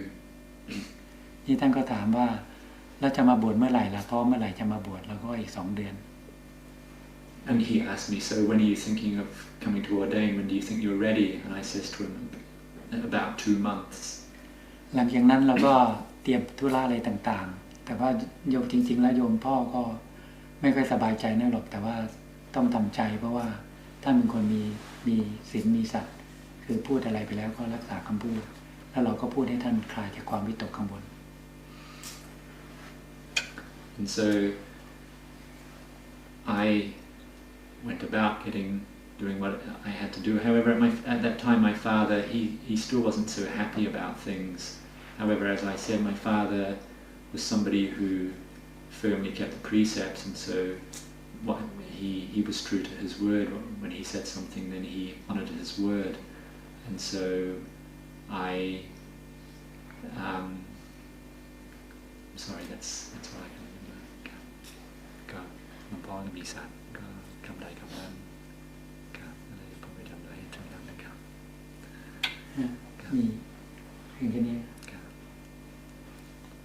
นี่ท่านก็ถามว่าแล้วจะมาบวชเมื่อไหร่ล่ะพ่อเมื่อไหร่จะมาบวชแล้วก็อีก2 เดือน And he asked me, "So when are you thinking of coming to ordain? When do you think you're ready?" And I says to him, "About 2 months." หลังจากนั้นเราก็เตรียมธุระอะไรต่างๆแต่ว่าโยมจริงๆแล้วโยมพ่อก็ไม่ค่อยสบายใจนักหรอกแต่ว่าต้องทำใจเพราะว่าท่านเป็นคนมีศีลมีสัตย์คือพูดอะไรไปแล้วก็รักษาคำพูดแล้วเราก็พูดให้ท่านคลายจากความวิตกกังวล And so I went about doing what I had to do. However, at that time my father, he still wasn't so happy about things. However, as I said, my father was somebody who firmly kept the precepts, and so he was true to his word. When he said something, then he honoured his word. And so sorry, that's all I can remember. ก็หลวงพ่อมีสัตว์ก็คำใดคำนั้นครับอะไรผมไม่จำได้ทั้งนั้นนะครับนี่เพียงแค่นี้ ครับ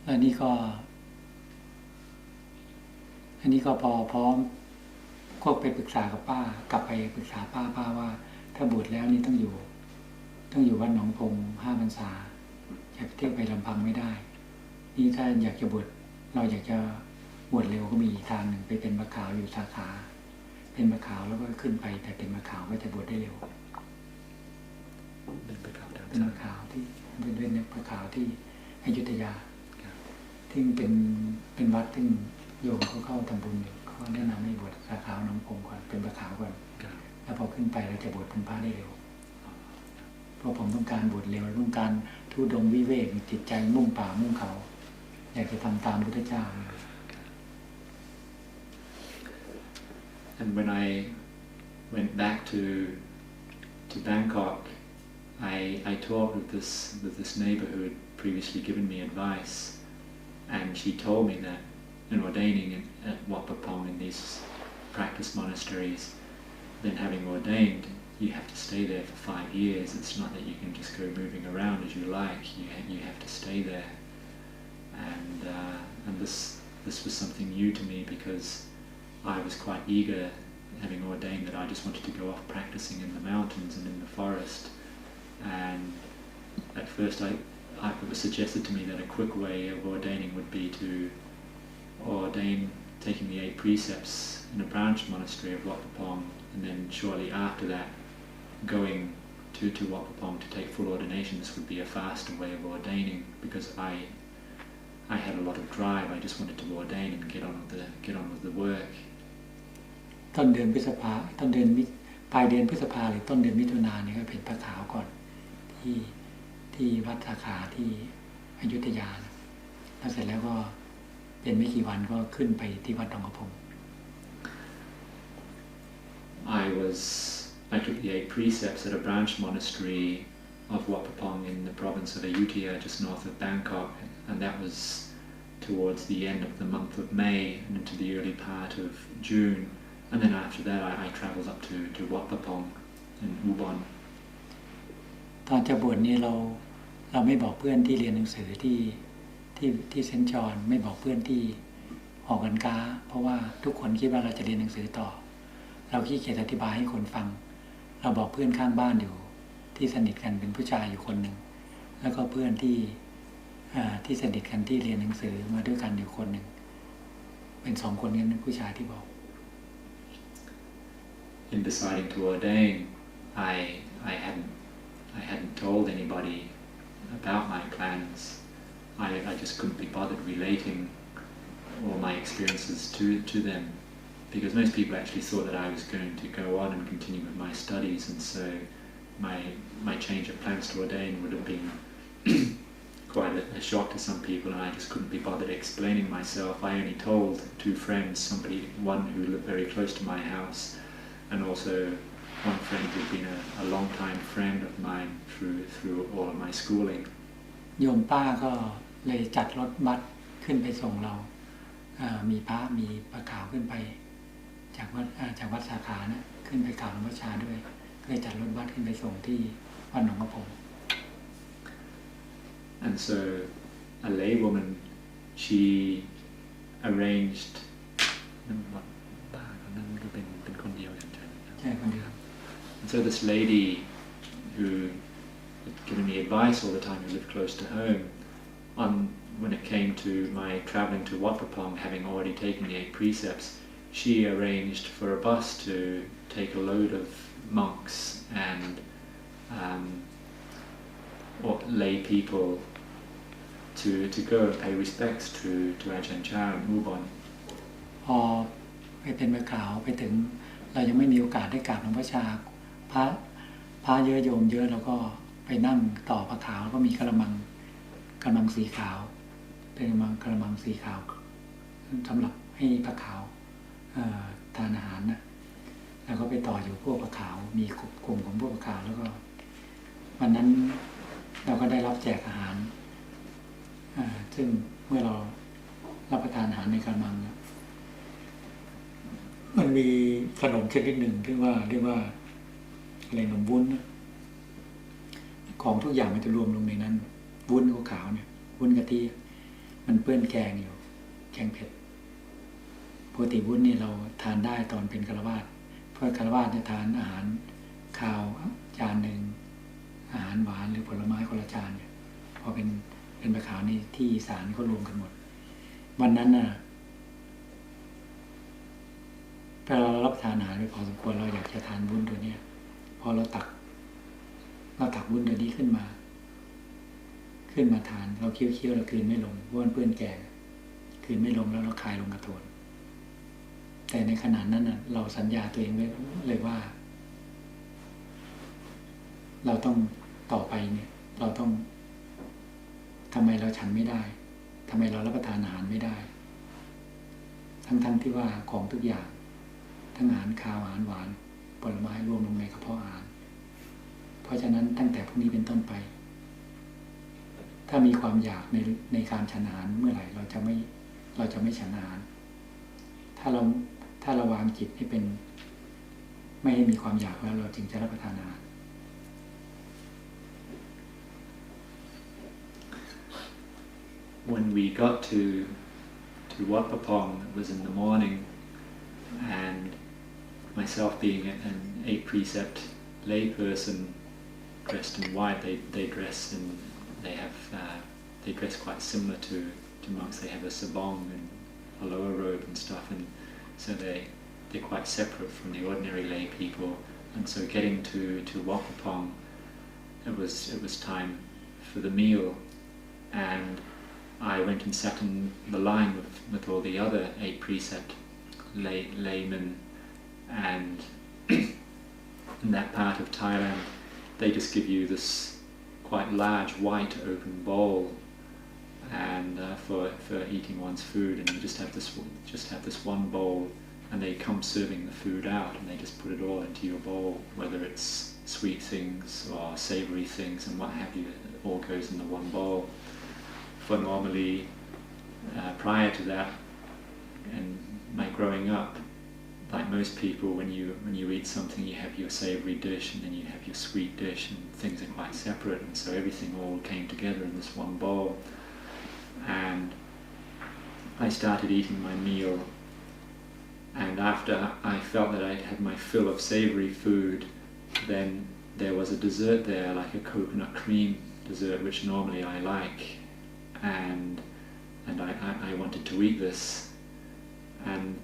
อันนี้ก็พอพร้อมก็ไปปรึกษากับป้ากลับไปปรึกษาป้าว่าถ้าบวชแล้วนี่ต้องอยู่วัดหนองพง5 พรรษาจะเที่ยวไปลำพังไม่ได้นี่ถ้าอยากจะบวชเราอยากจะบวชเร็วก็มีทางหนึ่งไปเป็นมะขาวอยู่สาขาเป็นมะขาวแล้วก็ขึ้นไปแต่เป็นมะขาวก็จะบวชได้เร็วเป็นมะขาวที่เป็นมะขาวที่อยุธยาที่เป็นวัดที่โยมเขาเข้าทำบุญอยู่เขาแนะนำให้บวชสาขาหนองพงก่อนเป็นมะขาวก่อนแล้วพอขึ้นไปเราจะบวชเป็นพระได้เร็วเพราะผมต้องการบวชเร็วต้องการทุดงวิเวกจิตใจมุ่งป่ามุ่งเขาอยากจะทำตามพุทธเจ้า And when I went back to Bangkok, I talked with this neighbor who had previously given me advice, and she told me that in ordaining at Wat Pah Pong in these practice monasteries, then having ordained, you have to stay there for 5 years. It's not that you can just go moving around as you like. You have to stay there, and this was something new to me because I was quite eager, having ordained, that I just wanted to go off practicing in the mountains and in the forest. And at first it was suggested to me that a quick way of ordaining would be to ordain taking the 8 precepts in a branch monastery of Wat Pah Pong, and then shortly after that going to Wat Pah Pong to take full ordination. This would be a faster way of ordaining because I had a lot of drive. I just wanted to ordain and get on with the work. ปลายเดือนพฤษภาหรือต้นเดือนมิถุนายนนี่ก็เป็นพระขาวก่อนที่วัดสาขาที่อยุธยาแล้วเสร็จแล้วก็เป็นไม่กี่วันก็ขึ้นไปที่วัดหนองกระพง I took the 8 precepts at a branch monastery of Wat Pah Pong in the province of Ayutthaya, just north of Bangkok, and that was towards the end of the month of May and into the early part of June. And then after that I travelled up to Wat Pah Pong in Ubon. ตอนจะบวชนี่เราไม่บอกเพื่อนที่เรียนหนังสือที่เซนต์จอห์นไม่บอกเพื่อนที่หอการค้าเพราะว่าทุกคนคิดว่าเราจะเรียนหนังสือต่อเราขี้เกียจอธิบายให้คนฟังเราบอกเพื่อนข้างบ้านอยู่ที่สนิทกันเป็นผู้ชายอยู่คนหนึ่งแล้วก็เพื่อนที่สนิทกันที่เรียนหนังสือมาด้วยกันอยู่คนหนึ่งเป็น2 คนนี้ผู้ชายที่บอก in deciding to ordain, I hadn't told anybody about my plans. I just couldn't be bothered relating all my experiences to them, because most people actually thought that I was going to go on and continue with my studies, and so my change of plans to ordain would have been quite a shock to some people, and I just couldn't be bothered explaining myself. I only told two friends, one who lived very close to my house, and also one friend who'd been a long-time friend of mine through all of my schooling. โยมป้าก็เลยจัดรถบัสขึ้นไปส่งเรามีพระมีประขาวขึ้นไปจากวัดสาขานะขึ้นไปกราบหลวงพ่อชาด้วยก็เลยจัดรถบัสขึ้นไปส่งที่วัดหนองกระพง And so a laywoman, she arranged นั่นวัดป้าคนนั้นก็เป็นคนเดียวกันใช่คนเดียว And so this lady who had given me advice all the time, who lived close to home, when it came to my travelling to Wat Pah Pong, having already taken the 8 precepts, she arranged for a bus to take a load of monks and or lay people to go and pay respects to Ajahn Chah and Ubon. พอไปเป็นประขาวไปถึงเรายังไม่มีโอกาสได้กราบหลวงพ่อชาพระเยอะโยมเยอะแล้วก็ไปนั่งต่อประขาวแล้วก็มีกระมังสีขาวเป็นกระมังสีขาวสำหรับให้ประขาวทานอาหารนะแล้วก็ไปต่ออยู่พวกประขาวมีกลุ่มของพวกประขาวแล้วก็วันนั้นเราก็ได้รับแจกอาหารซึ่งเมื่อเรารับประทานอาหารในกระมังมันมีขนมชนิดหนึ่งที่ว่าเรียกว่าอะไรขนมวุ้นของทุกอย่างมันจะรวมลงในนั้นวุ้นขาวเนี่ยวุ้นกะทิมันเปื้อนแกงอยู่แกงเผ็ดปกติวุ้นนี่เราทานได้ตอนเป็นฆราวาสเพราะฆราวาสเนี่ยทานอาหารข้าวจานหนึ่งอาหารหวานหรือผลไม้คนละจานเนี่ยพอเป็นประขาวนี่ที่อีสานก็รวมกันหมดวันนั้นน่ะพอเรารับทานอาหารไปพอสมควรเราอยากจะทานวุ้นตัวนี้พอเราตักวุ้นตัวนี้ขึ้นมาทานเราเคี้ยวเราคืนไม่ลงเพราะมันเปื้อนแกงคืนไม่ลงแล้วเราคายลงกระโถนแต่ในขณะนั้นน่ะเราสัญญาตัวเองไว้เลยว่าเราต้องต่อไปเนี่ยเราต้องทำไมเราฉันไม่ได้ทำไมเรารับประทานอาหารไม่ได้ทั้งที่ว่าของทุกอย่างทั้งอาหารคาวอาหารหวานผลไม้รวมลงในกระเพาะอาหารเพราะฉะนั้นตั้งแต่พรุ่งนี้เป็นต้นไปถ้ามีความอยากในการฉันอาหารเมื่อไหร่เราจะไม่ฉันอาหารถ้าเราวางจิตให้เป็นไม่ให้มีความอยากแล้วเราจึงจะรับประทานอาหาร When we got to Wat Pah Pong, it was in the morning, and myself being an 8 precept lay person dressed in white, they dress quite similar to monks. They have a sabong and a lower robe and stuff, and so they're quite separate from the ordinary lay people. And so getting to Wat Pah Pong, it was time for the meal, and I went and sat in the line with all the other 8 precept laymen, and in that part of Thailand they just give you this quite large white open bowl and for eating one's food, and you just have this one bowl, and they come serving the food out and they just put it all into your bowl, whether it's sweet things or savoury things and what have you, it all goes in the one bowl. For normally, prior to that, and my growing up, like most people, when you eat something, you have your savoury dish and then you have your sweet dish, and things are quite separate, and so everything all came together in this one bowl. And I started eating my meal, and after I felt that I'd had my fill of savoury food, then there was a dessert there, like a coconut cream dessert, which normally I like, and I wanted to eat this. And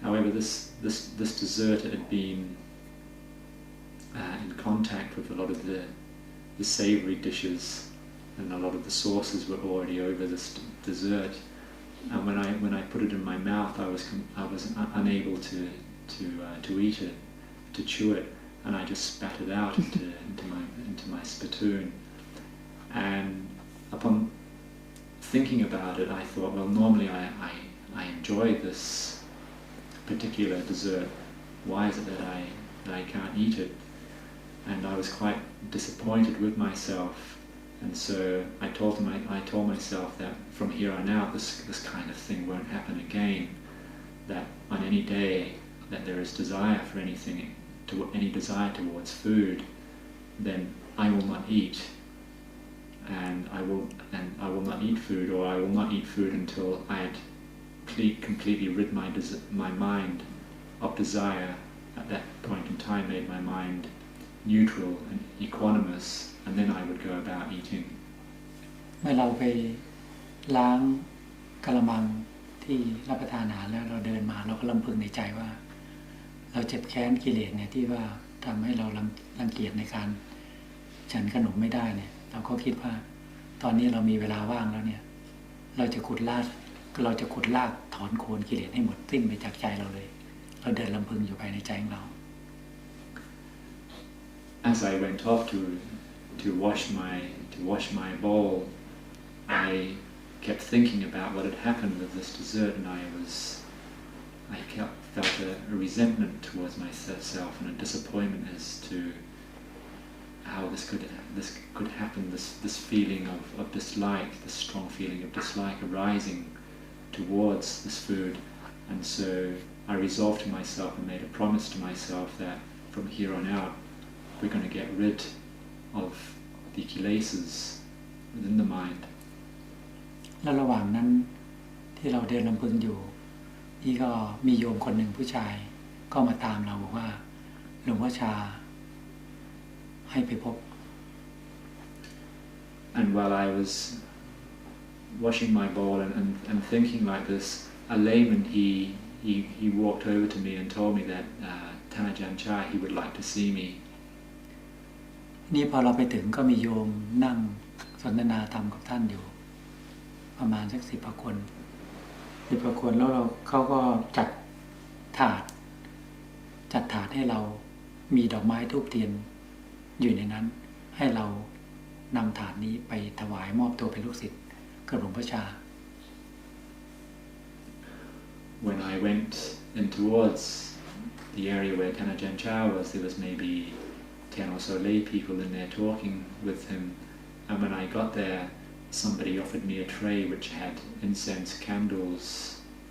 however, this dessert had been in contact with a lot of the savory dishes, and a lot of the sauces were already over this dessert. And when I put it in my mouth, I was unable to eat it, to chew it, and I just spat it out into my spittoon. And upon thinking about it, I thought, well, normally I enjoy this particular dessert. Why is it that I can't eat it? And I was quite disappointed with myself. And so I told myself that from here on out, this kind of thing won't happen again. That on any day that there is desire for anything, any desire towards food, then I will not eat. And I will not eat food, or I will not eat food until I had completely rid my mind of desire. At that point in time, made my mind neutral and equanimous, and then I would go about eating. เมื่อเราไปล้างกะละมังที่รับประทานอาหารแล้วเราเดินมาเราก็รำพึงในใจว่าเราเจ็บแค้นกิเลสเนี่ยที่ว่าทำให้เรารังเกียจในการฉันขนมไม่ได้เนี่ยเราก็คิดว่าตอนนี้เรามีเวลาว่างแล้วเนี่ยเราจะขุดลากถอนโคนกิเลสให้หมดสิ้นไปจากใจเราเลยเราเดินรำพึงอยู่ภายในใจของเรา As I went off to wash my bowl, I kept thinking about what had happened with this dessert, and I felt a resentment towards myself and a disappointment as to how this could happen. This feeling of dislike, this strong feeling of dislike arising towards this food, and so I resolved to myself and made a promise to myself that from here on out we're going to get rid of the kilesas within the mind. แล้วระหว่างนั้นที่เราเดินลำพึงอยู่นี่ก็มีโยมคนหนึ่งผู้ชายก็มาตามเราบอกว่าหลวงพ่อชาให้ไปพบ And while I was washing my bowl and thinking like this, a layman he walked over to me and told me that Ajahn Chah, he would like to see me. นี่พอเราไปถึงก็มีโยมนั่งสนทนาธรรมกับท่านอยู่ประมาณสัก10 กว่าคนแล้วเขาก็จัดถาดให้เรามีดอกไม้ธูปเทียนอยู่ในนั้นให้เรานำถาดนี้ไปถวายมอบตัวเป็นลูกศิษย์กับหลวงพ่อชา When I went in towards the area where Ajahn Chah was, there was maybe 10 or so lay people in there talking with him, and when I got there, somebody offered me a tray which had incense, candles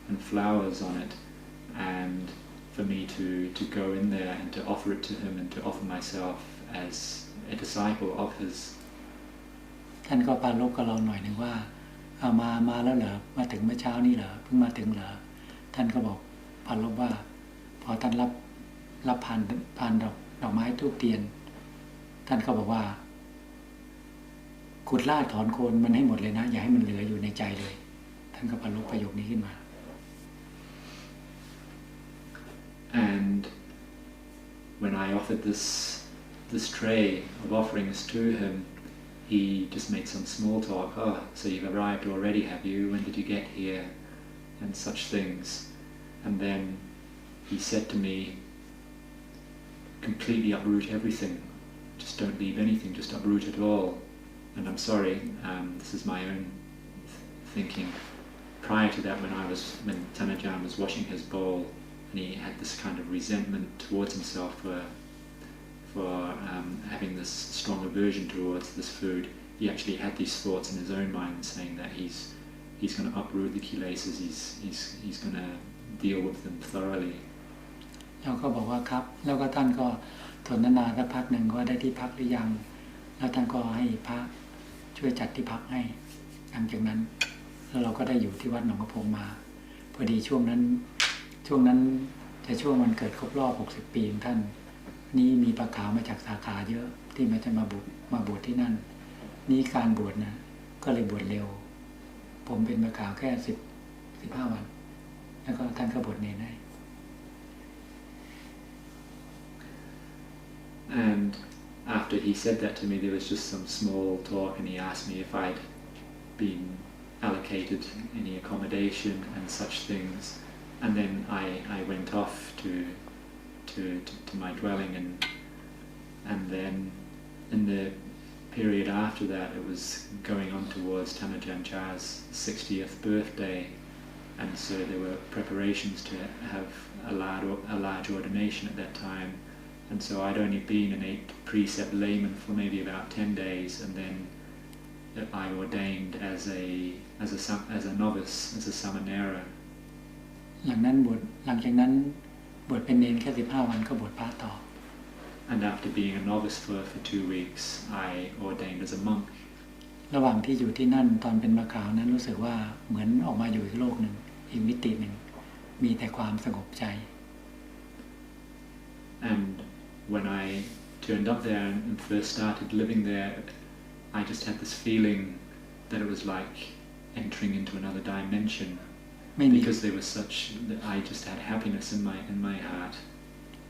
and flowers on it, and for me to go in there and to offer it to him and to offer myself as a disciple of his. ท่านก็ปรารภกับเราหน่อยนึงว่าเอามาแล้วเหรอมาถึงเมื่อเช้านี้เหรอเพิ่งมาถึงเหรอท่านก็บอกปรารภว่าพอท่านรับผ่านดอกไม้ธูปเทียนท่านก็บอกว่าขุดลากถอนโคนมันให้หมดเลยนะอย่าให้มันเหลืออยู่ในใจเลยท่านก็ปรารภประโยคนี้ขึ้นมา And when I offered this tray of offerings to him, he just made some small talk. Oh, so you've arrived already, have you? When did you get here? And such things. And then he said to me, completely uproot everything. Just don't leave anything, just uproot it all. And I'm sorry, this is my own thinking. Prior to that, when Ajahn was washing his bowl, and he had this kind of resentment towards himself for having this strong aversion towards this food, he actually had these thoughts in his own mind, saying that he's going to uproot the kilesas, he's going to deal with them thoroughly. เราก็บอกว่าครับแล้วก็ท่านก็สนทนาสักพักหนึ่งว่าได้ที่พักหรือยังแล้วท่านก็ให้พระช่วยจัดที่พักให้หลังจากนั้นแล้วเราก็ได้อยู่ที่วัดหนองกระพงมาพอดีช่วงนั้นจะช่วงวันเกิดครบรอบ60 ปีของท่านนี่มีปะขาวมาจากสาขาเยอะที่มันจะมาบวชที่นั่นนี่การบวชนะก็เลยบวชเร็วผมเป็นปะขาวแค่15 วันแล้วก็ท่านก็บวชเนรให้ And after he said that to me, there was just some small talk, and he asked me if I'd been allocated any accommodation and such things. And then I went off to my dwelling, and then in the period after that, it was going on towards Ajahn Chah's 60th birthday, and so there were preparations to have a large ordination at that time. And so I'd only been an 8 precept layman for maybe about 10 days, and then I ordained as a novice, as a samanera. หลังจากนั้นบวชเป็นเณรแค่15 วันก็บวชพระต่อ And after being a novice for 2 weeks, I ordained as a monk. ระหว่างที่อยู่ที่นั่นตอนเป็นมะขาวนั้นรู้สึกว่าเหมือนออกมาอยู่อีกโลกหนึ่งอีกมิติหนึ่งมีแต่ความสงบใจ And when I turned up there and first started living there, I just had this feeling that it was like entering into another dimension, because there was such that I just had happiness in my heart.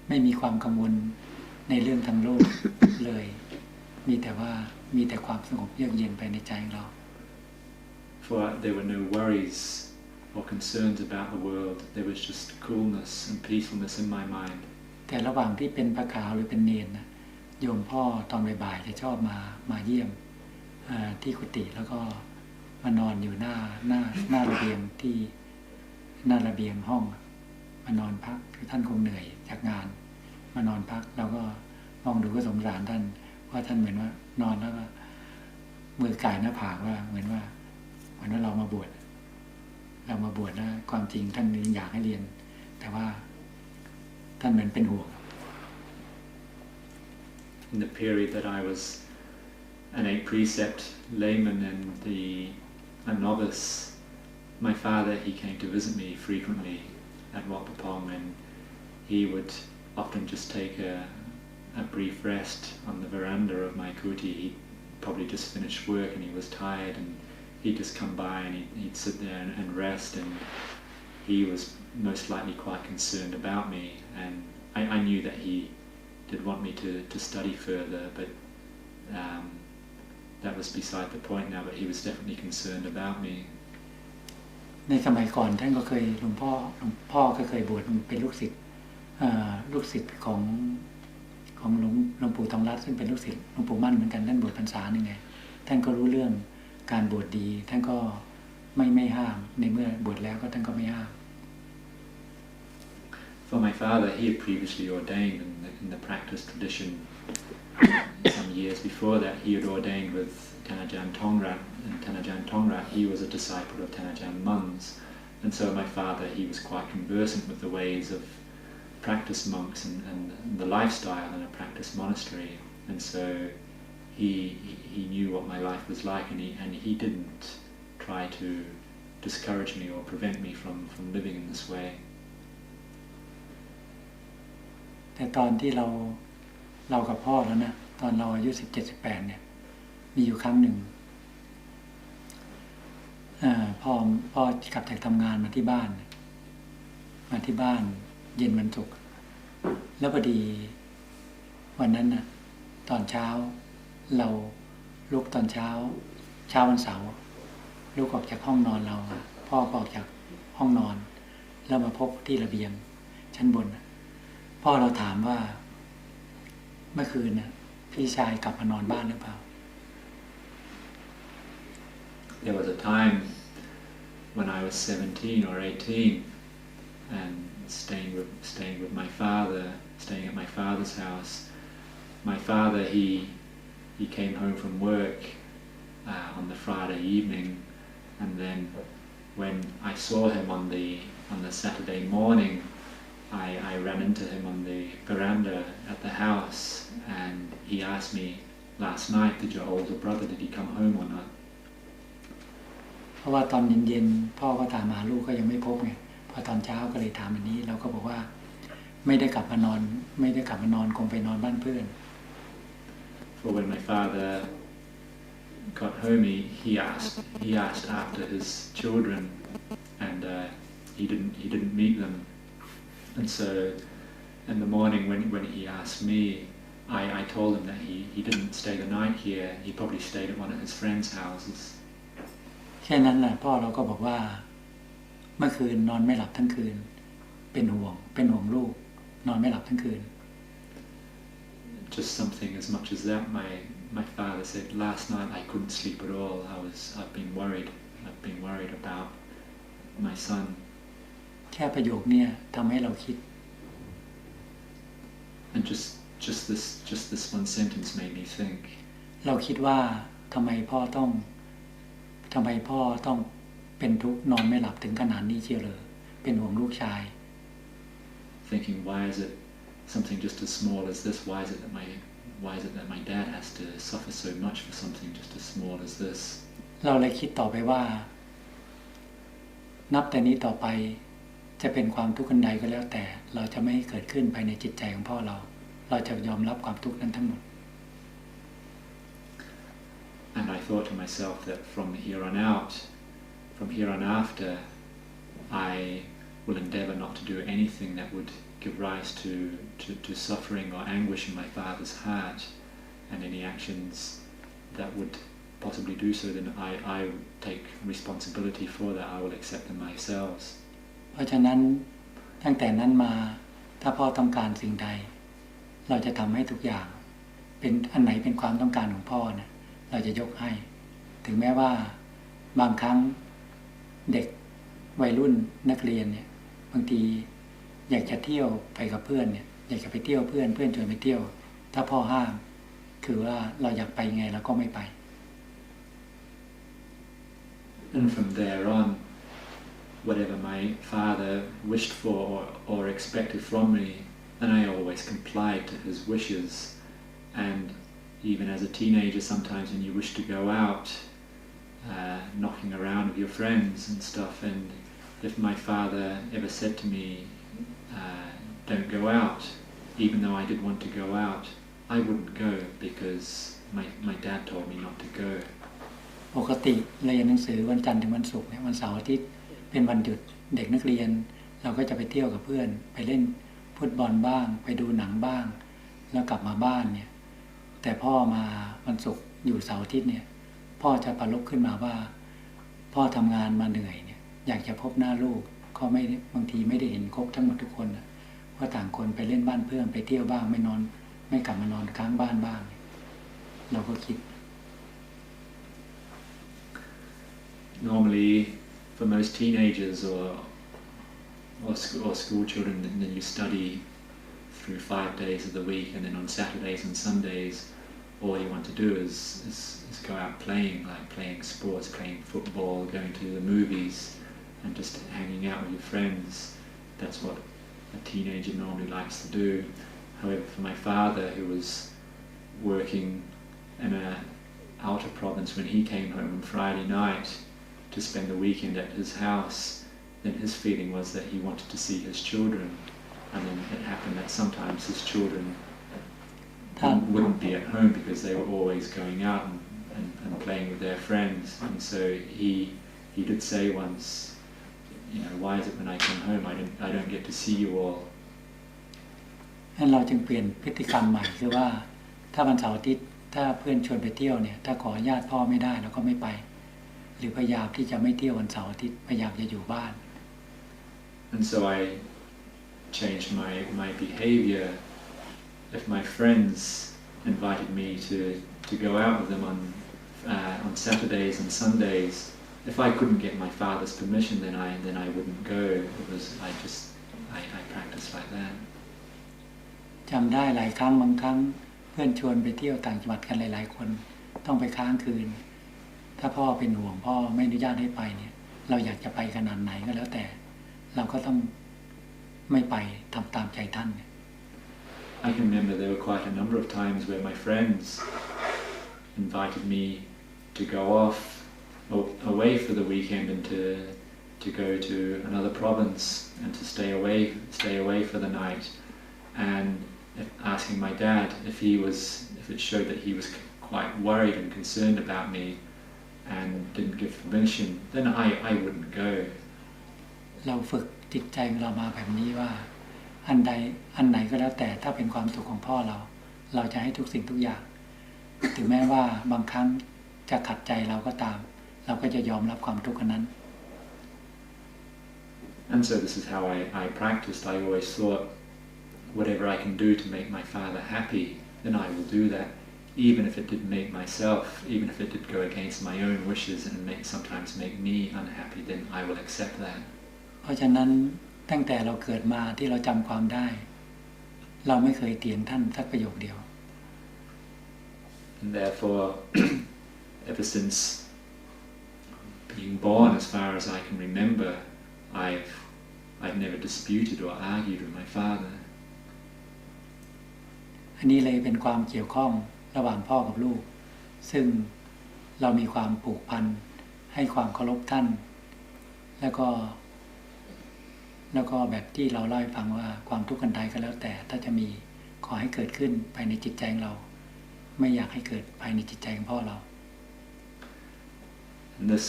ไม่มีความกังวลในเรื่องทางโลก เลยมีแต่ความสงบเยือกเย็นไปในใจของเรา For there were no worries or concerns about the world. There was just coolness and peacefulness in my mind. แต่ระหว่างที่เป็นพระขาวหรือเป็นเณรนะโยมพ่อตอนบ่ายๆจะชอบมาเยี่ยมที่กุฏิแล้วก็มานอนอยู่หน้าระเบียงที่หน้าระเบียงห้องมานอนพักคือท่านคงเหนื่อยจากงานมานอนพักเราก็มองดูก็สงสารท่านว่าท่านเหมือนว่านอนแล้วก็มือก่ายหน้าผากว่าเหมือนว่าเรามาบวชแล้วความจริงท่านอยากให้เรียนแต่ว่าท่านเหมือนเป็นห่วง In the period that I was an 8 precept layman and a novice, my father, he came to visit me frequently at Wat Pah Pong, and he would often just take a brief rest on the veranda of my kuti. He'd probably just finished work and he was tired, and he'd just come by and he'd sit there and rest, and he was most likely quite concerned about me, and I knew that he did want me to study further, but that was beside the point now, but he was definitely concerned about me. ในสมัยก่อนท่านก็เคยหลวงพ่อก็เคยบวชเป็นลูกศิษย์ของหลวงปู่ทองรัตน์ซึ่งเป็นลูกศิษย์หลวงปู่มั่นเหมือนกันท่านบวชพรรษาหนึ่งไงท่านก็รู้เรื่องการบวชดีท่านก็ไม่ห้ามในเมื่อบวชแล้วก็ท่านก็ไม่ห้าม For my father, he had previously ordained in the practice tradition. Some years before that, he had ordained with Ajahn Tongrat, and Ajahn Tongrat, he was a disciple of Ajahn Mun's, and so my father, he was quite conversant with the ways of practice monks and the lifestyle in a practice monastery, and so he knew what my life was like, and he didn't try to discourage me or prevent me from living in this way. แต่ตอนที่เรากับพ่อแล้วนะตอนเราอายุ17-18เนี่ยมีอยู่ครั้งหนึ่งพ่อกลับจากทำงานมาที่บ้านเย็นวันศุกร์แล้วพอดีวันนั้นนะตอนเช้าเราลุกตอนเช้าวันเสาร์ลุกออกจากห้องนอนเราพ่อก็ออกจากห้องนอนแล้วมาพบที่ระเบียงชั้นบนพ่อเราถามว่าเมื่อคืนนะพี่ชายกลับมานอนบ้านหรือเปล่า There was a time when I was 17 or 18 and staying with my father, staying at my father's house. My father, he came home from work on the Friday evening, and then when I saw him on the Saturday morning, I ran into him on the veranda at the house, and he asked me last night, did your older brother, did he come home or not? เพราะว่าตอนเย็นๆพ่อก็ถามหาลูกก็ยังไม่พบไงพอตอนเช้าก็เลยถามแบบนี้เราก็บอกว่าไม่ได้กลับมานอนคงไปนอนบ้านเพื่อน For when my father got home, he asked after his children, and he didn't meet them. And so in the morning when he asked me, I told him that he didn't stay the night here. He probably stayed at one of his friends' houses. แค่นั้นแหละพ่อเราก็บอกว่าเมื่อคืนนอนไม่หลับทั้งคืนเป็นห่วงลูกนอนไม่หลับทั้งคืน Just something as much as that. My father said last night I couldn't sleep at all. I've been worried about my son. แค่ประโยคเนี่ยทำให้เราคิด And just this one sentence made me think. เราคิดว่าทำไมพ่อต้องเป็นทุกข์นอนไม่หลับถึงขนาดนี้เชียวเลยเป็นห่วงลูกชาย Thinking why is it something just as small as this? Why is it that my dad has to suffer so much for something just as small as this? เราเลยคิดต่อไปว่านับแต่นี้ต่อไปจะเป็นความทุกข์อันใดก็แล้วแต่เราจะไม่เกิดขึ้นภายในจิตใจของพ่อเราจะยอมรับความทุกข์นั้นทั้งหมด And I thought to myself that from here on after, I will endeavour not to do anything that would give rise to suffering or anguish in my father's heart, and any actions that would possibly do so, then I take responsibility for that. I will accept them myself. เพราะฉะนั้นตั้งแต่นั้นมาถ้าพ่อต้องการสิ่งใดเราจะทำให้ทุกอย่างเป็นอันไหนเป็นความต้องการของพ่อเนี่ยเราจะยกให้ถึงแม้ว่าบางครั้งเด็กวัยรุ่นนักเรียนเนี่ยบางทีอยากจะเที่ยวไปกับเพื่อนเนี่ยอยากจะไปเที่ยวเพื่อนชวนไปเที่ยวถ้าพ่อห้ามคือว่าเราอยากไปไงเราก็ไม่ไป And from there on, whatever my father wished for or expected from me, and I always complied to his wishes. And even as a teenager, sometimes when you wish to go out, knocking around with your friends and stuff, and if my father ever said to me, don't go out, even though I did want to go out, I wouldn't go because my dad told me not to go. ปกติเรียนหนังสือวันจันทร์ถึงวันศุกร์เนี่ยวันเสาร์อาทิตย์เป็นวันหยุดเด็กนักเรียนเราก็จะไปเที่ยวกับเพื่อนไปเล่นฟุตบอลบ้างไปดูหนังบ้างแล้วกลับมาบ้านเนี่ยแต่พ่อมาวันศุกร์อยู่เสาร์อาทิตย์เนี่ยพ่อจะประลบขึ้นมาว่าพ่อทำงานมาเหนื่อยเนี่ยอยากจะพบหน้าลูกเขาไม่บางทีไม่ได้เห็นครบทั้งหมดทุกคนนะเพราะต่างคนไปเล่นบ้านเพื่อนไปเที่ยวบ้างไม่กลับมานอนค้างบ้านบ้างเราก็คิด Normally, for most teenagers or school children, then you study through 5 days of the week, and then on Saturdays and Sundays, all you want to do is go out playing, like playing sports, playing football, going to the movies, and just hanging out with your friends. That's what a teenager normally likes to do. However, for my father, who was working in an outer province, when he came home on Friday night to spend the weekend at his house, then his feeling was that he wanted to see his children, and then it happened that sometimes his children wouldn't be at home because they were always going out and playing with their friends. And so he did say once, why is it when I come home I don't get to see you all? งั้นเราจึงเปลี่ยนพฤติกรรมใหม่คือว่าถ้าวันเสาร์อาทิตย์ถ้าเพื่อนชวนไปเที่ยวเนี่ยถ้าขออนุญาตพ่อไม่ได้เราก็ไม่ไปหรือพยายามที่จะไม่เที่ยววันเสาร์อาทิตย์พยายามจะอยู่บ้าน And so I changed my behavior. If my friends invited me to go out with them on Saturdays and Sundays, if I couldn't get my father's permission, then I wouldn't go. I practiced like that. จำได้หลายครั้งบางครั้งเพื่อนชวนไปเที่ยวต่างจังหวัดกันหลายๆคนต้องไปค้างคืนถ้าพ่อเป็นห่วงพ่อไม่อนุญาตให้ไปเนี่ยเราอยากจะไปขนาดไหนก็แล้วแต่เราก็ต้องไม่ไปทำตามใจท่าน I can remember there were quite a number of times where my friends invited me to go off away for the weekend and to go to another province and to stay away for the night, and asking my dad if it showed that he was quite worried and concerned about me and didn't give permission, then I wouldn't go. เราฝึกจิตใจของเรามาแบบนี้ว่าอันไหนก็แล้วแต่ถ้าเป็นความสุขของพ่อเรา เราจะให้ทุกสิ่งทุกอย่างถึงแม้ว่าบางครั้งจะขัดใจเราก็ตามเราก็จะยอมรับความทุกข์นั้น And so this is how I practiced. I always thought, whatever I can do to make my father happy, then I will do that. Even if it did make myself, even if it did go against my own wishes and sometimes make me unhappy, then I will accept that. เพราะฉะนั้นตั้งแต่เราเกิดมาที่เราจำความได้เราไม่เคยเถียงท่านสักประโยคเดียว And therefore, ever since being born, as far as I can remember, I've never disputed or argued with my father. อันนี้เลยเป็นความเกี่ยวข้องระหว่างพ่อกับลูกซึ่งเรามีความผูกพันให้ความเคารพท่านแล้วก็แบบที่เราเล่าให้ฟังว่าความทุกข์อันใดก็แล้วแต่ถ้าจะมีขอให้เกิดขึ้นภายในจิตใจของเราไม่อยากให้เกิดภายในจิตใจของพ่อเรา And this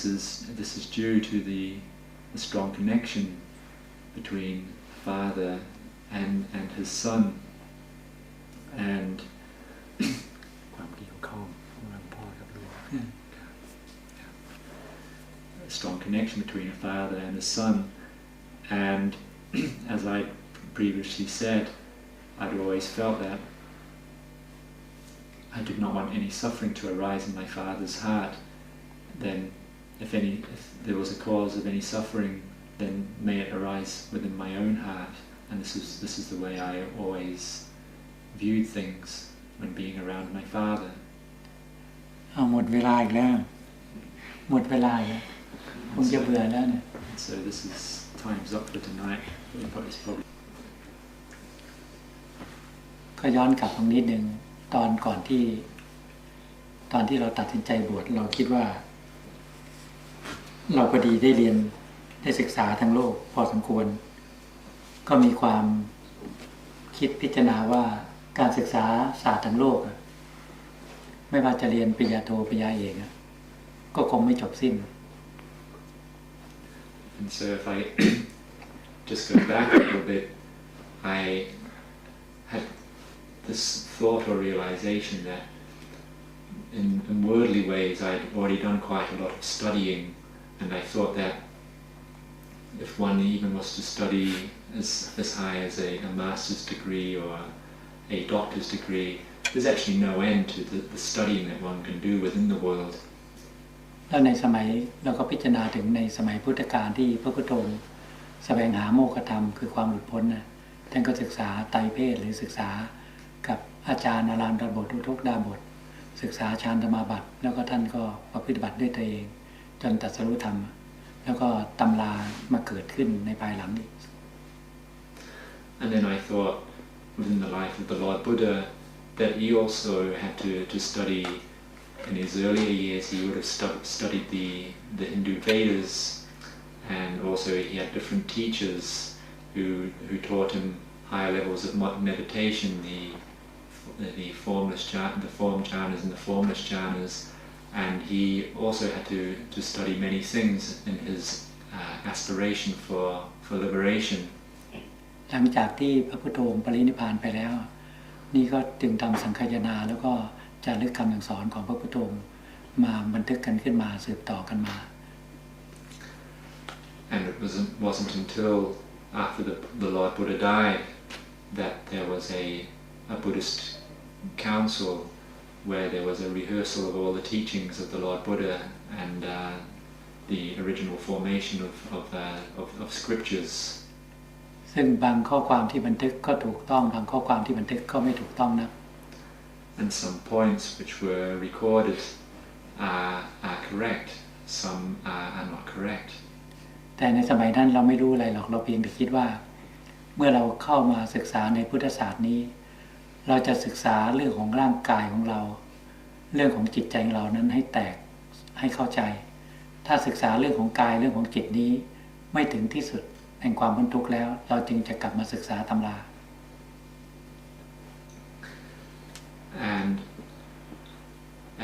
is due to the strong connection between father and his son, and ความเกี่ยวข้องระหว่างพ่อกับลูก a strong connection between a father and a son. And as I previously said, I'd always felt that I did not want any suffering to arise in my father's heart. Then if there was a cause of any suffering, then may it arise within my own heart. And this is the way I always viewed things when being around my father. หมดเวลาอีกแล้วหมดเวลาแล้วคงจะเบื่อแล้วเนี่ย So this is time's up for tonight. It's probably ก็ย้อนกลับตรงนิดนึงตอนที่เราตัดสินใจบวชเราคิดว่าเราพอดีได้เรียนได้ศึกษาทั้งโลกพอสมควรก็มีความคิดพิจารณาว่าการศึกษาศาสตร์ทั้งโลกไม่ว่าจะเรียนปริญญาโทปริญญาเอกก็คงไม่จบสิ้น And so if I just go back a little bit, I had this thought or realization that in worldly ways I'd already done quite a lot of studying, and I thought that if one even was to study as high as a master's degree or a doctor's degree, there's actually no end to the studying that one can do within the world. แล้วในสมัยเราก็พิจารณาถึงในสมัยพุทธกาลที่พระพุทธองค์แสวงหาโมฆะธรรมคือความหลุดพ้นท่านก็ศึกษาไตรเพศหรือศึกษากับอาจารย์อารามดาบททุกดาบทศึกษาฌานสมาบัติแล้วก็ท่านก็ปฏิบัติด้วยตัวเองจนตรัสรู้ธรรมแล้วก็ตำรามาเกิดขึ้นในภายหลังนี้ And then I thought within the life of the Lord Buddha that he also had to study. In his earlier years, he would have studied the Hindu Vedas, and also he had different teachers who taught him higher levels of meditation, the formless the form jhanas and the formless jhanas, and he also had to study many things in his aspiration for liberation. หลังจากที่พระพุทธองค์ปรินิพพานไปแล้วนี่ก็จึงทำสังคายนาแล้วก็จารึกคำสั่งสอนของพระพุทธองค์มาบันทึกกันขึ้นมาสืบต่อกันมา And it wasn't until after the Lord Buddha died that there was a Buddhist council where there was a rehearsal of all the teachings of the Lord Buddha and the original formation of scriptures. ซึ่งบางข้อความที่บันทึกก็ถูกต้องบางข้อความที่บันทึกก็ไม่ถูกต้องนะ And some points which were recorded are correct, some are not correct. แต่ในสมัยนั้นเราไม่รู้อะไรหรอกเราเพียงแต่คิดว่าเมื่อเราเข้ามาศึกษาในพุทธศาสตร์นี้เราจะศึกษาเรื่องของร่างกายของเราเรื่องของจิตใจของเรานั้นให้แตกให้เข้าใจถ้าศึกษาเรื่องของกายเรื่องของจิตนี้ไม่ถึงที่สุดแห่งความพ้นทุกข์แล้วเราจึงจะกลับมาศึกษาตำรา And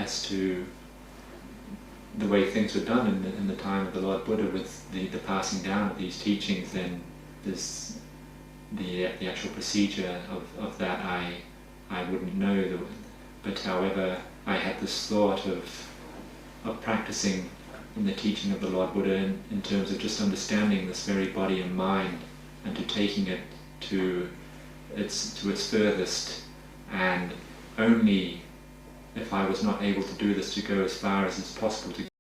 as to the way things were done in the time of the Lord Buddha with the passing down of these teachings, then there's the actual procedure of that I wouldn't know. But however, I had this thought of practicing in the teaching of the Lord Buddha in terms of just understanding this very body and mind, and to taking it to its furthest, and only if I was not able to do this, to go as far as it's possible to